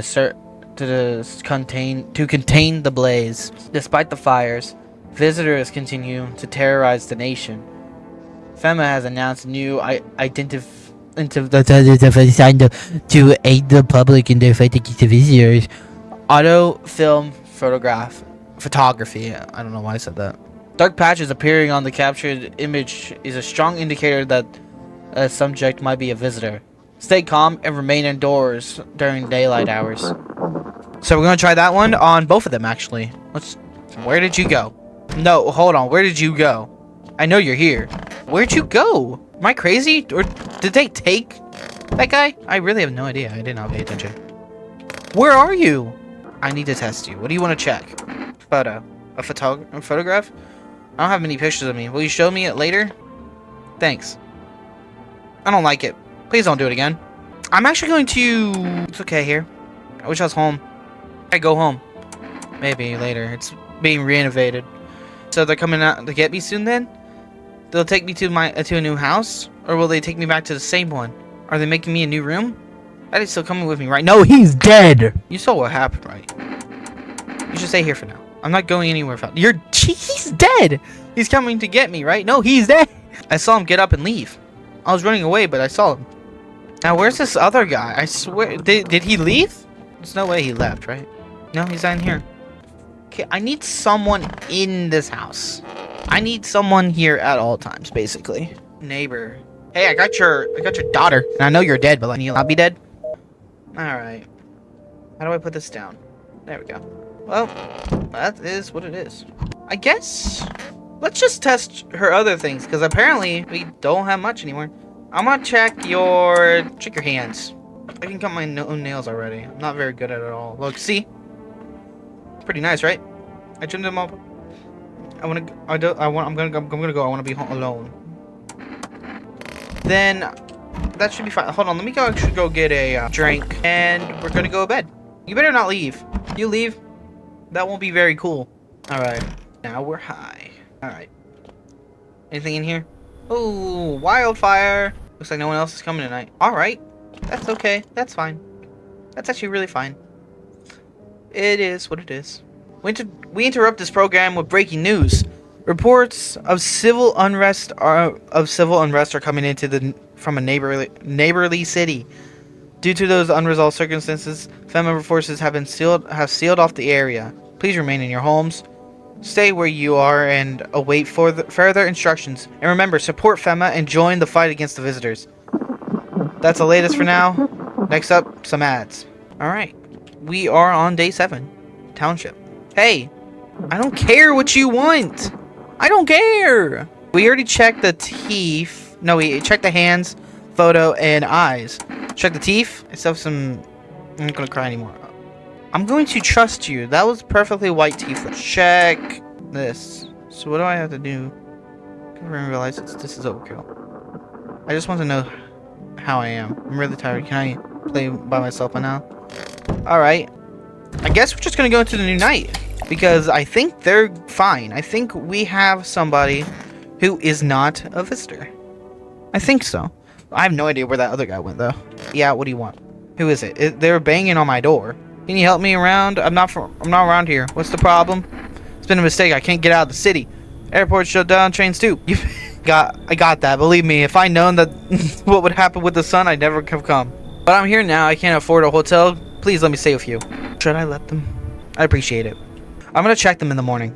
A: contain the blaze. Despite the fires, visitors continue to terrorize the nation. FEMA has announced new to aid the public in their fight against the visitors. Auto film photography. I don't know why I said that. Dark patches appearing on the captured image is a strong indicator that a subject might be a visitor. Stay calm and remain indoors during daylight hours. So we're gonna try that one on both of them actually. Where did you go? No, hold on. Where did you go? I know you're here. Where'd you go? Am I crazy? Or did they take that guy? I really have no idea. I did not pay attention. Where are you? I need to test you. What do you want to check? A photograph? I don't have many pictures of me. Will you show me it later? Thanks. I don't like it. Please don't do it again. I'm actually going to... It's okay here. I wish I was home. I go home. Maybe later. It's being renovated. So they're coming out to get me soon then? They'll take me to a new house? Or will they take me back to the same one? Are they making me a new room? That is still coming with me, right? No, he's dead! You saw what happened, right? You should stay here for now. I'm not going anywhere. He's dead! He's coming to get me, right? No, he's dead! I saw him get up and leave. I was running away, but I saw him. Now, where's this other guy? I swear... Did he leave? There's no way he left, right? No, he's not in here. Okay, I need someone in this house. I need someone here at all times, basically. Neighbor. Hey, I got your daughter, and I know you're dead, but like, you'll not be dead. All right. How do I put this down? There we go. Well, that is what it is. I guess. Let's just test her other things, because apparently we don't have much anymore. I'm gonna check your hands. I can cut my own nails already. I'm not very good at it all. Look, see? It's pretty nice, right? I trimmed them up. I'm gonna go. I want to be home alone. Then that should be fine. Hold on, let me go. Actually, go get a drink, and we're gonna go to bed. You better not leave. You leave, that won't be very cool. All right, now we're high. All right. Anything in here? Oh, wildfire. Looks like no one else is coming tonight. All right, that's okay. That's fine. That's actually really fine. It is what it is. We interrupt this program with breaking news. Reports of civil unrest are coming into from a neighborly city. Due to those unresolved circumstances, FEMA forces have sealed off the area. Please remain in your homes. Stay where you are and await further instructions. And remember, support FEMA and join the fight against the visitors. That's the latest for now. Next up, some ads. Alright. We are on day 7. Township. Hey! I don't care what you want! I don't care! We already checked the teeth. No, we checked the hands, photo, and eyes. Check the teeth. I still have some... I'm not gonna cry anymore. I'm going to trust you. That was perfectly white teeth. Check this. So what do I have to do? I didn't realize this is overkill. I just want to know how I am. I'm really tired. Can I play by myself by now? Alright. I guess we're just gonna go into the new night. Because I think they're fine. I think we have somebody who is not a visitor. I think so. I have no idea where that other guy went, though. Yeah, what do you want? Who is it? They're banging on my door. Can you help me around? I'm not around here. What's the problem? It's been a mistake. I can't get out of the city. Airports shut down. Trains too. I got that. Believe me, if I'd known that what would happen with the sun, I'd never have come. But I'm here now. I can't afford a hotel. Please let me stay with you. Should I let them? I appreciate it. I'm gonna check them in the morning.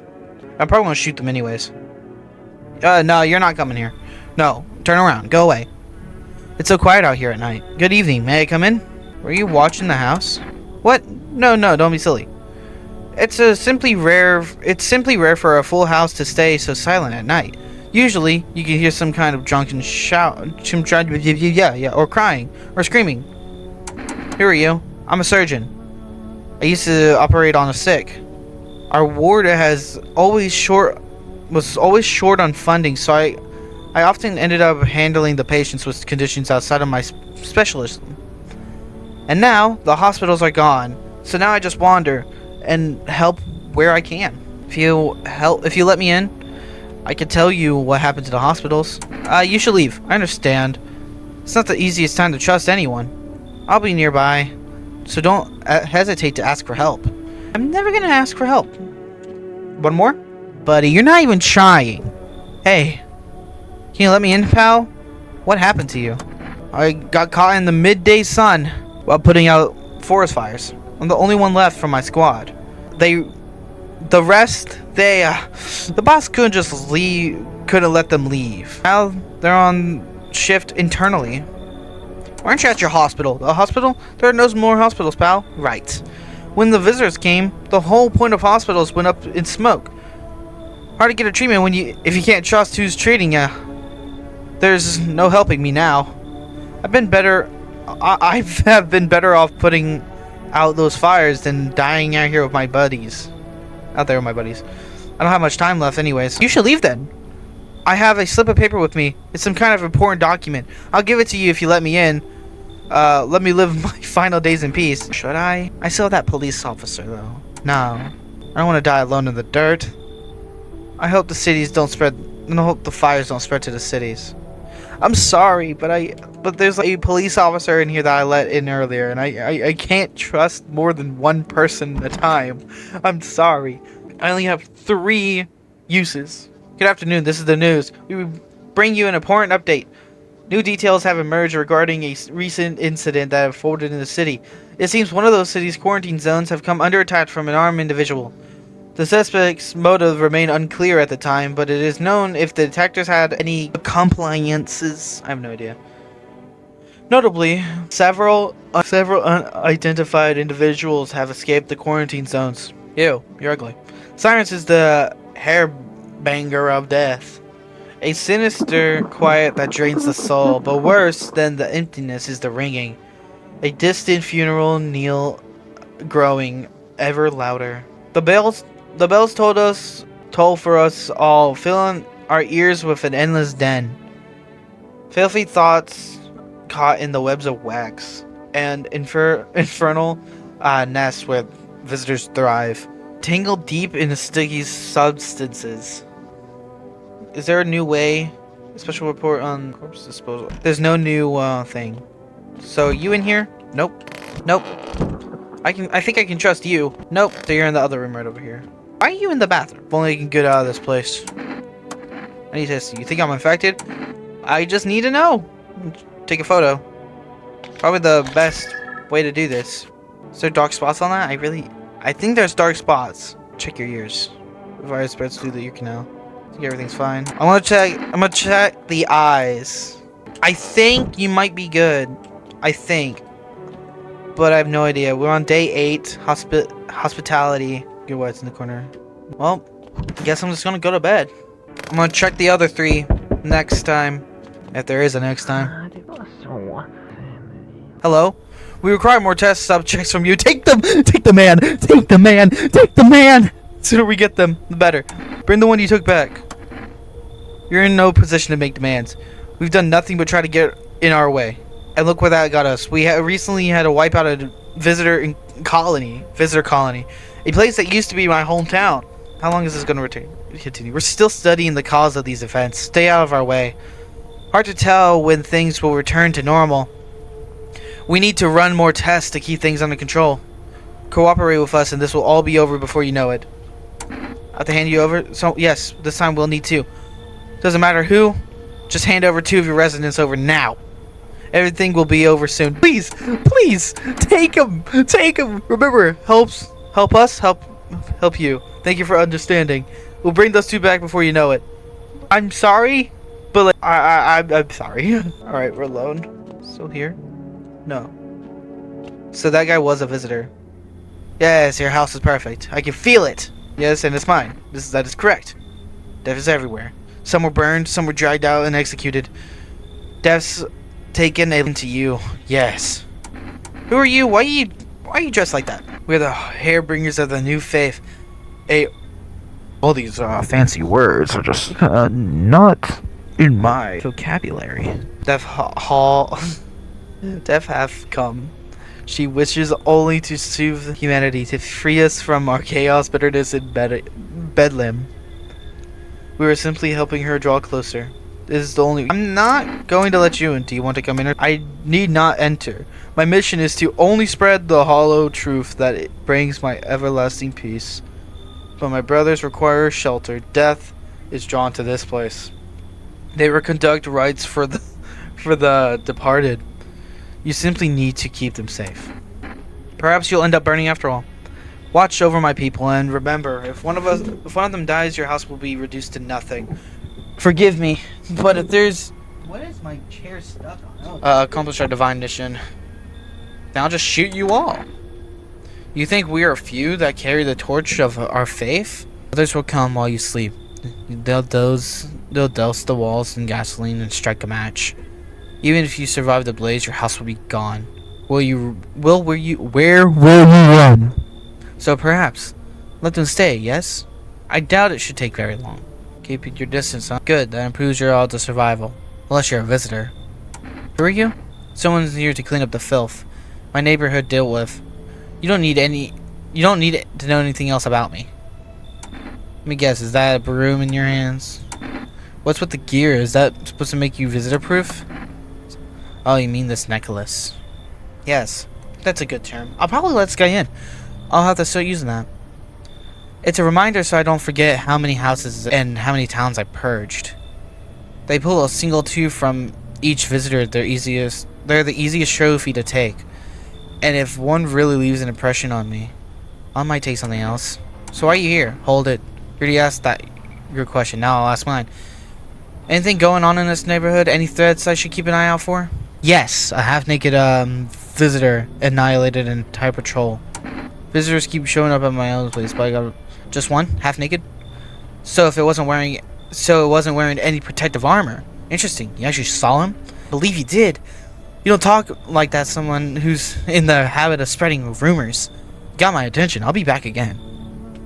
A: I'm probably gonna shoot them anyways. No, you're not coming here. No, turn around. Go away. It's so quiet out here at night. Good evening. May I come in? Were you watching the house? What? No, don't be silly. It's simply rare for a full house to stay so silent at night. Usually, you can hear some kind of drunken shout, or crying, or screaming. Who are you? I'm a surgeon. I used to operate on the sick. Our ward was always short on funding, so I often ended up handling the patients with conditions outside of my specialism. And now the hospitals are gone, so now I just wander and help where I can. If you let me in, I can tell you what happened to the hospitals. You should leave. I understand. It's not the easiest time to trust anyone. I'll be nearby, so don't hesitate to ask for help. I'm never gonna ask for help. One more? Buddy, you're not even trying. Hey, can you let me in, pal? What happened to you? I got caught in the midday sun while putting out forest fires. I'm the only one left from my squad. The boss couldn't let them leave. Now they're on shift internally. Aren't you at your hospital? The hospital? There are no more hospitals, pal. Right. When the visitors came, the whole point of hospitals went up in smoke. Hard to get a treatment if you can't trust who's treating you. There's no helping me now. I have been better off putting out those fires than dying out there with my buddies. I don't have much time left anyways. You should leave then. I have a slip of paper with me. It's some kind of important document. I'll give it to you if you let me in. Let me live my final days in peace. Should I? I still have that police officer though. No. I don't want to die alone in the dirt. I hope the fires don't spread to the cities. I'm sorry, but there's a police officer in here that I let in earlier, and I can't trust more than one person at a time. I'm sorry. I only have 3 uses. Good afternoon, this is the news. We bring you an important update. New details have emerged regarding a recent incident that unfolded in the city. It seems one of those city's quarantine zones have come under attack from an armed individual. The suspect's motive remained unclear at the time, but it is known if the detectives had any compliances. I have no idea. Notably, several unidentified individuals have escaped the quarantine zones. Ew, you're ugly. Silence is the hairbanger of death. A sinister quiet that drains the soul, but worse than the emptiness is the ringing. A distant funeral knell growing ever louder. The bells toll for us all, filling our ears with an endless din. Filthy thoughts caught in the webs of wax, and infernal nests where visitors thrive, tangled deep in the sticky substances. Is there a new way? A special report on corpse disposal. There's no new thing. So you in here? Nope. Nope. I think I can trust you. Nope. So you're in the other room right over here. Why are you in the bathroom? If only I can get out of this place. I need to test you. You think I'm infected? I just need to know. Take a photo. Probably the best way to do this. Is there dark spots on that? I think there's dark spots. Check your ears. The virus spreads through the ear canal. I think everything's fine. I'm gonna check the eyes. I think you might be good. I think. But I have no idea. We're on day 8. Hospitality. Your what's in the corner. Well, I guess I'm just gonna go to bed. I'm gonna check the other 3 next time. If there is a next time. Hello? We require more test subjects from you. Take them! Take the man! Take the man! Take the man! The sooner we get them, the better. Bring the one you took back. You're in no position to make demands. We've done nothing but try to get in our way. And look where that got us. We recently had to wipe out a visitor colony. A place that used to be my hometown. How long is this going to continue? We're still studying the cause of these events. Stay out of our way. Hard to tell when things will return to normal. We need to run more tests to keep things under control. Cooperate with us and this will all be over before you know it. I have to hand you over? So, yes, this time we'll need 2. Doesn't matter who. Just hand over 2 of your residents over now. Everything will be over soon. Please, please, take him. Take him. Remember, help us, help you. Thank you for understanding. We'll bring those 2 back before you know it. I'm sorry, but like, I'm sorry. All right, we're alone. Still here? No. So that guy was a visitor. Yes, your house is perfect. I can feel it. Yes, and it's mine. That is correct. Death is everywhere. Some were burned, some were dragged out and executed. Death's taken to you. Yes. Who are you? Why are you dressed like that? We're the hairbringers of the new faith. All these fancy words are just not in my vocabulary. Death hath come. She wishes only to soothe humanity, to free us from our chaos, bitterness, and bedlam. We were simply helping her draw closer. This is the only... I'm not going to let you in. Do you want to come in? I need not enter. My mission is to only spread the hollow truth that it brings my everlasting peace. But my brothers require shelter. Death is drawn to this place. They will conduct rites for the departed. You simply need to keep them safe. Perhaps you'll end up burning after all. Watch over my people, and remember, if one of them dies, your house will be reduced to nothing. Forgive me, but if there's... What is my chair stuck on? Accomplish our divine mission. Then I'll just shoot you all. You think we are few that carry the torch of our faith? Others will come while you sleep. They'll douse the walls in gasoline and strike a match. Even if you survive the blaze, your house will be gone. Where will you run? So perhaps, let them stay, yes? I doubt it should take very long. Keeping your distance, huh? Good, that improves your odds of survival. Unless you're a visitor. Who are you? Someone's here to clean up the filth my neighborhood dealt with. You don't need to know anything else about me. Let me guess, is that a broom in your hands? What's with the gear? Is that supposed to make you visitor proof? Oh, you mean this necklace. Yes, that's a good term. I'll probably let this guy in. I'll have to start using that. It's a reminder so I don't forget how many houses and how many towns I purged. They pull a single tooth from each visitor. They're the easiest trophy to take. And if one really leaves an impression on me, I might take something else.
B: So why are you here? Hold it. You already asked that your question. Now I'll ask mine. Anything going on in this neighborhood? Any threats I should keep an eye out for? Yes, a half-naked visitor annihilated an entire patrol. Visitors keep showing up at my own place, but I got just one, half-naked. So it wasn't wearing any protective armor. Interesting. You actually saw him? I believe you did. You don't talk like that. Someone who's in the habit of spreading rumors. Got my attention. I'll be back again.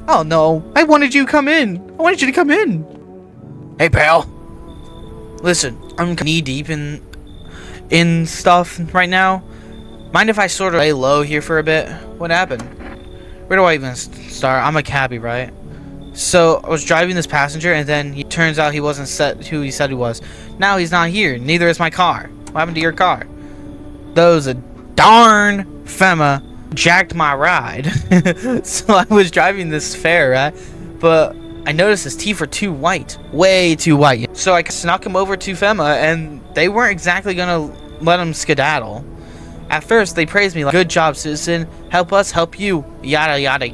A: Oh no! I wanted you to come in. I wanted you to come in.
B: Hey, pal.
A: Listen, I'm knee deep in stuff right now. Mind if I sort of lay low here for a bit? What happened? Where do I even start? I'm a cabbie, right? So I was driving this passenger, and then he turns out he wasn't who he said he was. Now he's not here. Neither is my car. What happened to your car? Those darn FEMA jacked my ride. So I was driving this fare, right? But I noticed his teeth were too white. Way too white. So I snuck him over to FEMA, and they weren't exactly gonna let him skedaddle. At first, they praised me like, "Good job, citizen. Help us, help you." Yada yada.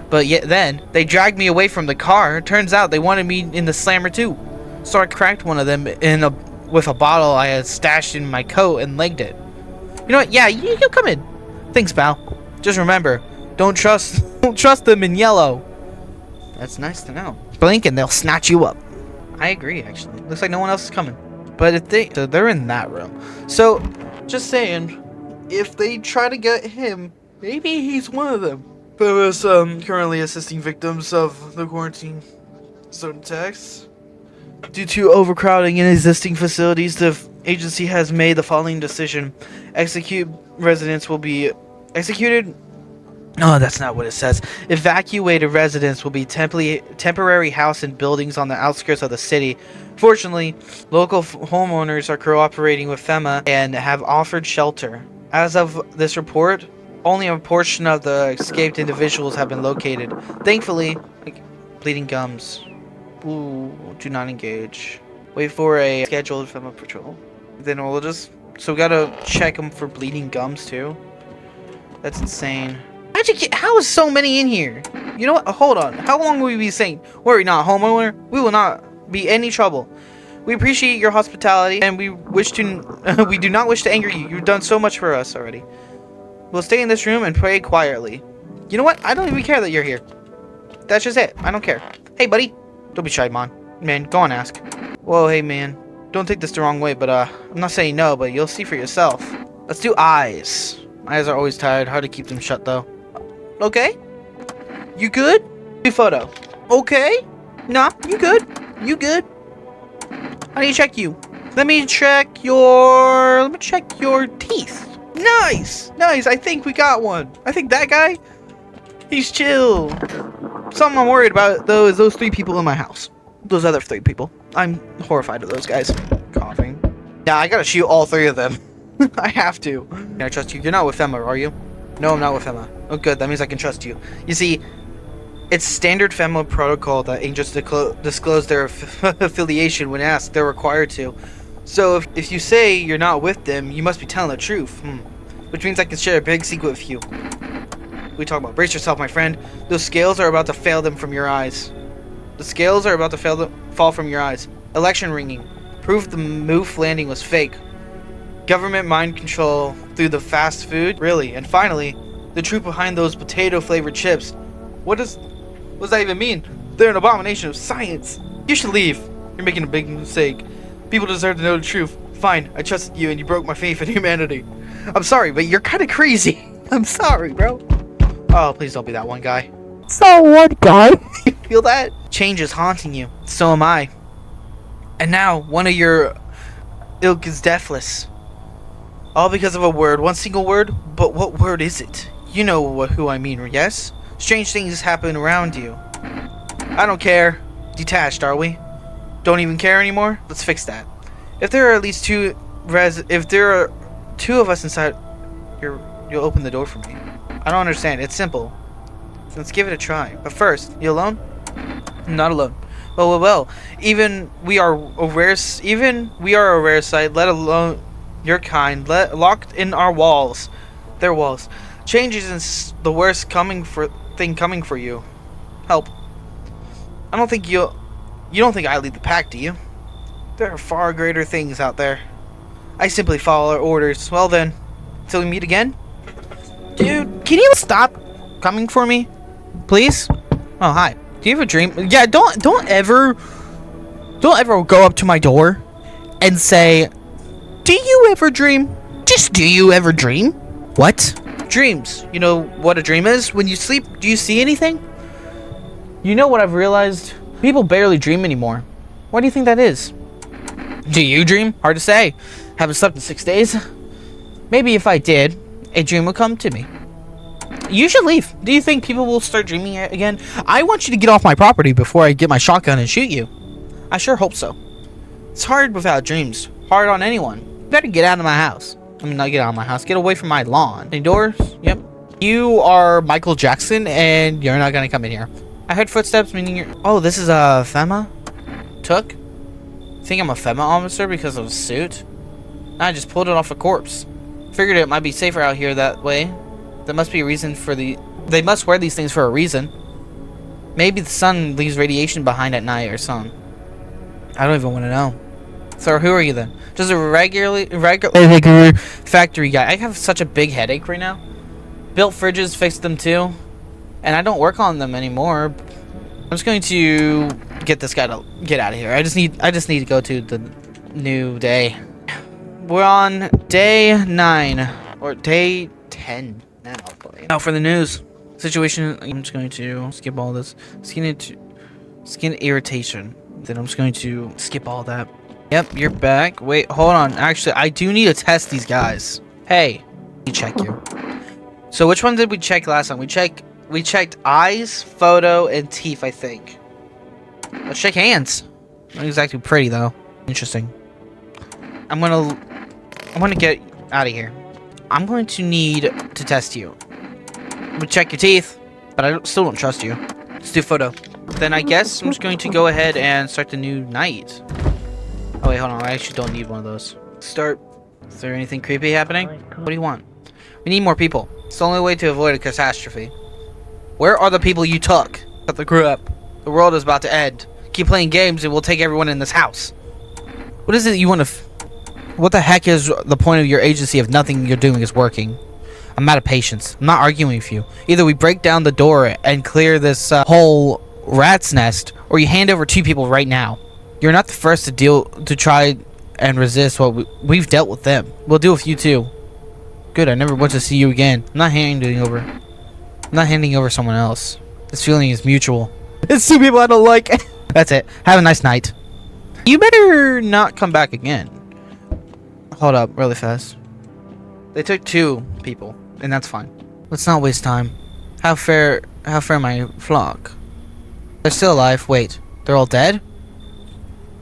A: But yet then, they dragged me away from the car. Turns out they wanted me in the slammer too. So I cracked one of them with a bottle I had stashed in my coat and legged it. You know what? Yeah, you come in. Thanks, pal. Just remember, don't trust them in yellow. That's nice to know.
B: Blink and they'll snatch you up.
A: I agree, actually. Looks like no one else is coming. But if they're in that room. So, just saying, if they try to get him, maybe he's one of them. Who is currently assisting victims of the quarantine zone attacks. Due to overcrowding in existing facilities, the agency has made the following decision. Residents will be executed. No, that's not what it says. Evacuated residents will be temporary housed in buildings on the outskirts of the city. Fortunately, local homeowners are cooperating with FEMA and have offered shelter. As of this report, only a portion of the escaped individuals have been located. Thankfully, bleeding gums. Ooh, do not engage. Wait for a scheduled FEMA patrol. Then we'll just... So we gotta check them for bleeding gums too. That's insane. How is so many in here? You know what? Hold on. How long will we be saying, "Worry not, homeowner. We will not be any trouble. We appreciate your hospitality, and we do not wish to anger you. You've done so much for us already. We'll stay in this room and pray quietly." You know what? I don't even care that you're here. That's just it. I don't care. Hey, buddy. Don't be shy, man. Man, go on, ask. Whoa, hey, man. Don't take this the wrong way, but I'm not saying no, but you'll see for yourself. Let's do eyes. Eyes are always tired. Hard to keep them shut, though. Okay. You good? New photo. Okay. Nah, you good. You good. I need to check you. Let me check your teeth. Nice. Nice. I think we got one. I think that guy, he's chill. Something I'm worried about, though, is those 3 people in my house. Those other 3 people. I'm horrified of those guys. Coughing. Yeah, I gotta shoot all 3 of them. I have to. Can I trust you? You're not with FEMA, are you? No, I'm not with FEMA. Oh, good. That means I can trust you. You see, it's standard FEMA protocol that agents disclose their affiliation when asked. They're required to. So if you say you're not with them, you must be telling the truth. Which means I can share a big secret with you. We talk about. Brace yourself, my friend. Those scales are about to fail them from your eyes. The scales are about to fall from your eyes. Election ringing. Proof the moof landing was fake. Government mind control through the fast food. Really. And finally, the truth behind those potato-flavored chips. What does that even mean? They're an abomination of science. You should leave. You're making a big mistake. People deserve to know the truth. Fine, I trusted you and you broke my faith in humanity. I'm sorry, but you're kind of crazy. I'm sorry, bro. Oh, please don't be that one guy.
B: So what, guy?
A: You feel that? Change is haunting you. So am I. And now, one of your ilk is deathless. All because of a word. One single word? But what word is it? You know who I mean, yes? Strange things happen around you. I don't care. Detached, are we? Don't even care anymore? Let's fix that. If there are at least if there are 2 of us inside, you'll open the door for me. I don't understand. It's simple. Let's give it a try. But first, you alone? Not alone. Well. Even we are a rare sight, let alone your kind, locked in our walls. Their walls. Change isn't the worst thing coming for you. help. I don't think you don't think I lead the pack, do you? There are far greater things out there. I simply follow orders. Well then, till we meet again. Dude, can you stop coming for me? Please? Oh, hi. Do you have a dream? Yeah, don't ever go up to my door and say, "Do you ever dream?" Just do you ever dream? What? Dreams. You know what a dream is? When you sleep, do you see anything? You know what I've realized? People barely dream anymore. Why do you think that is? Do you dream? Hard to say. Haven't slept in 6 days. Maybe if I did, a dream would come to me. You should leave. Do you think people will start dreaming again? I want you to get off my property before I get my shotgun and shoot you. I sure hope so. It's hard without dreams. Hard on anyone. You better get out of my house. I mean, not get out of my house. Get away from my lawn. Any doors? Yep. You are Michael Jackson, and you're not gonna come in here. I heard footsteps, meaning you're... Oh, this is a FEMA? Took? Think I'm a FEMA officer because of a suit? I just pulled it off a corpse. Figured it might be safer out here that way. There must be a reason for the... They must wear these things for a reason. Maybe the sun leaves radiation behind at night or something. I don't even want to know. So who are you then? Just a regular factory guy. I have such a big headache right now. Built fridges, fixed them too. And I don't work on them anymore. I'm just going to get this guy to get out of here. I just need to go to the new day. We're on day 9 or day 10 now. Now for the news situation. I'm just going to skip all this. Skin irritation. Then I'm just going to skip all that. Yep, you're back. Wait, hold on. Actually, I do need to test these guys. Hey, let me check you. So which one did we check last time? We checked eyes, photo, and teeth, I think. Let's shake hands. Not exactly pretty though. Interesting. I'm gonna get out of here. I'm going to need to test you. I'm gonna check your teeth, but I still don't trust you. Let's do photo. Then I guess I'm just going to go ahead and start the new night. Oh wait, hold on. I actually don't need one of those. Start. Is there anything creepy happening? What do you want? We need more people. It's the only way to avoid a catastrophe. Where are the people you took? Cut the crew up. The world is about to end. Keep playing games and we'll take everyone in this house. What is it you want to... What the heck is the point of your agency if nothing you're doing is working? I'm out of patience. I'm not arguing with you. Either we break down the door and clear this whole rat's nest, or you hand over 2 people right now. You're not the first to try and resist what we've dealt with them. We'll deal with you too. Good, I never want to see you again. I'm not handing over someone else. This feeling is mutual. It's 2 people I don't like. That's it. Have a nice night. You better not come back again. Hold up, really fast. They took 2 people, and that's fine. Let's not waste time. How fair my flock? They're still alive. Wait, they're all dead?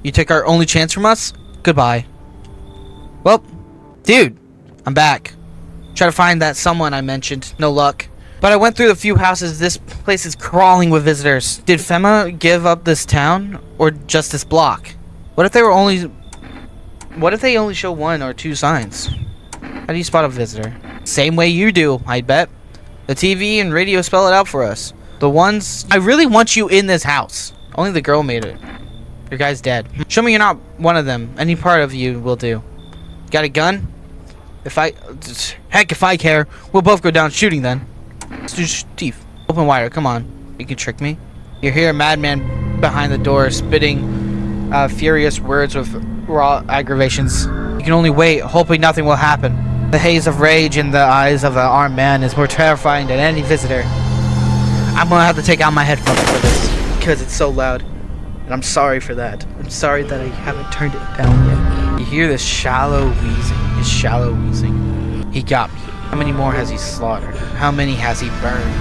A: You took our only chance from us? Goodbye. Well, dude, I'm back. Try to find that someone I mentioned. No luck. But I went through the few houses. This place is crawling with visitors. Did FEMA give up this town or just this block? What if they only show 1 or 2 signs? How do you spot a visitor? Same way you do, I bet. The TV and radio spell it out for us. The ones... I really want you in this house. Only the girl made it. Your guy's dead. Show me you're not one of them. Any part of you will do. Got a gun? Heck, if I care. We'll both go down shooting then. Let's do teeth. Open wider, come on. You can trick me. You hear a madman behind the door spitting furious words with raw aggravations. You can only wait, hoping nothing will happen. The haze of rage in the eyes of an armed man is more terrifying than any visitor. I'm gonna have to take out my headphones for this, because it's so loud. And I'm sorry for that. I'm sorry that I haven't turned it down yet. You hear this shallow wheezing. His shallow wheezing. He got me. How many more has he slaughtered? How many has he burned?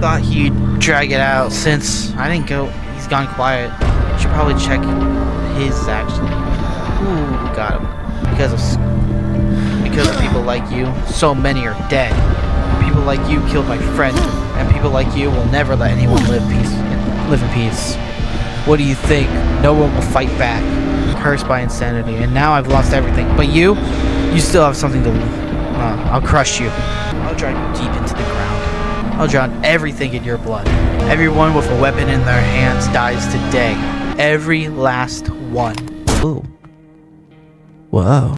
A: Thought he'd drag it out since I didn't go. He's gone quiet. Should probably check his actually. Ooh, got him. Because of people like you, so many are dead. People like you killed my friend, and people like you will never let anyone live in peace. What do you think? No one will fight back. Cursed by insanity, and now I've lost everything. But you still have something to lose. I'll crush you. I'll drive you deep into the ground.
B: I'll drown everything in your blood. Everyone with a weapon in their hands dies today. Every last one.
A: Ooh. Whoa.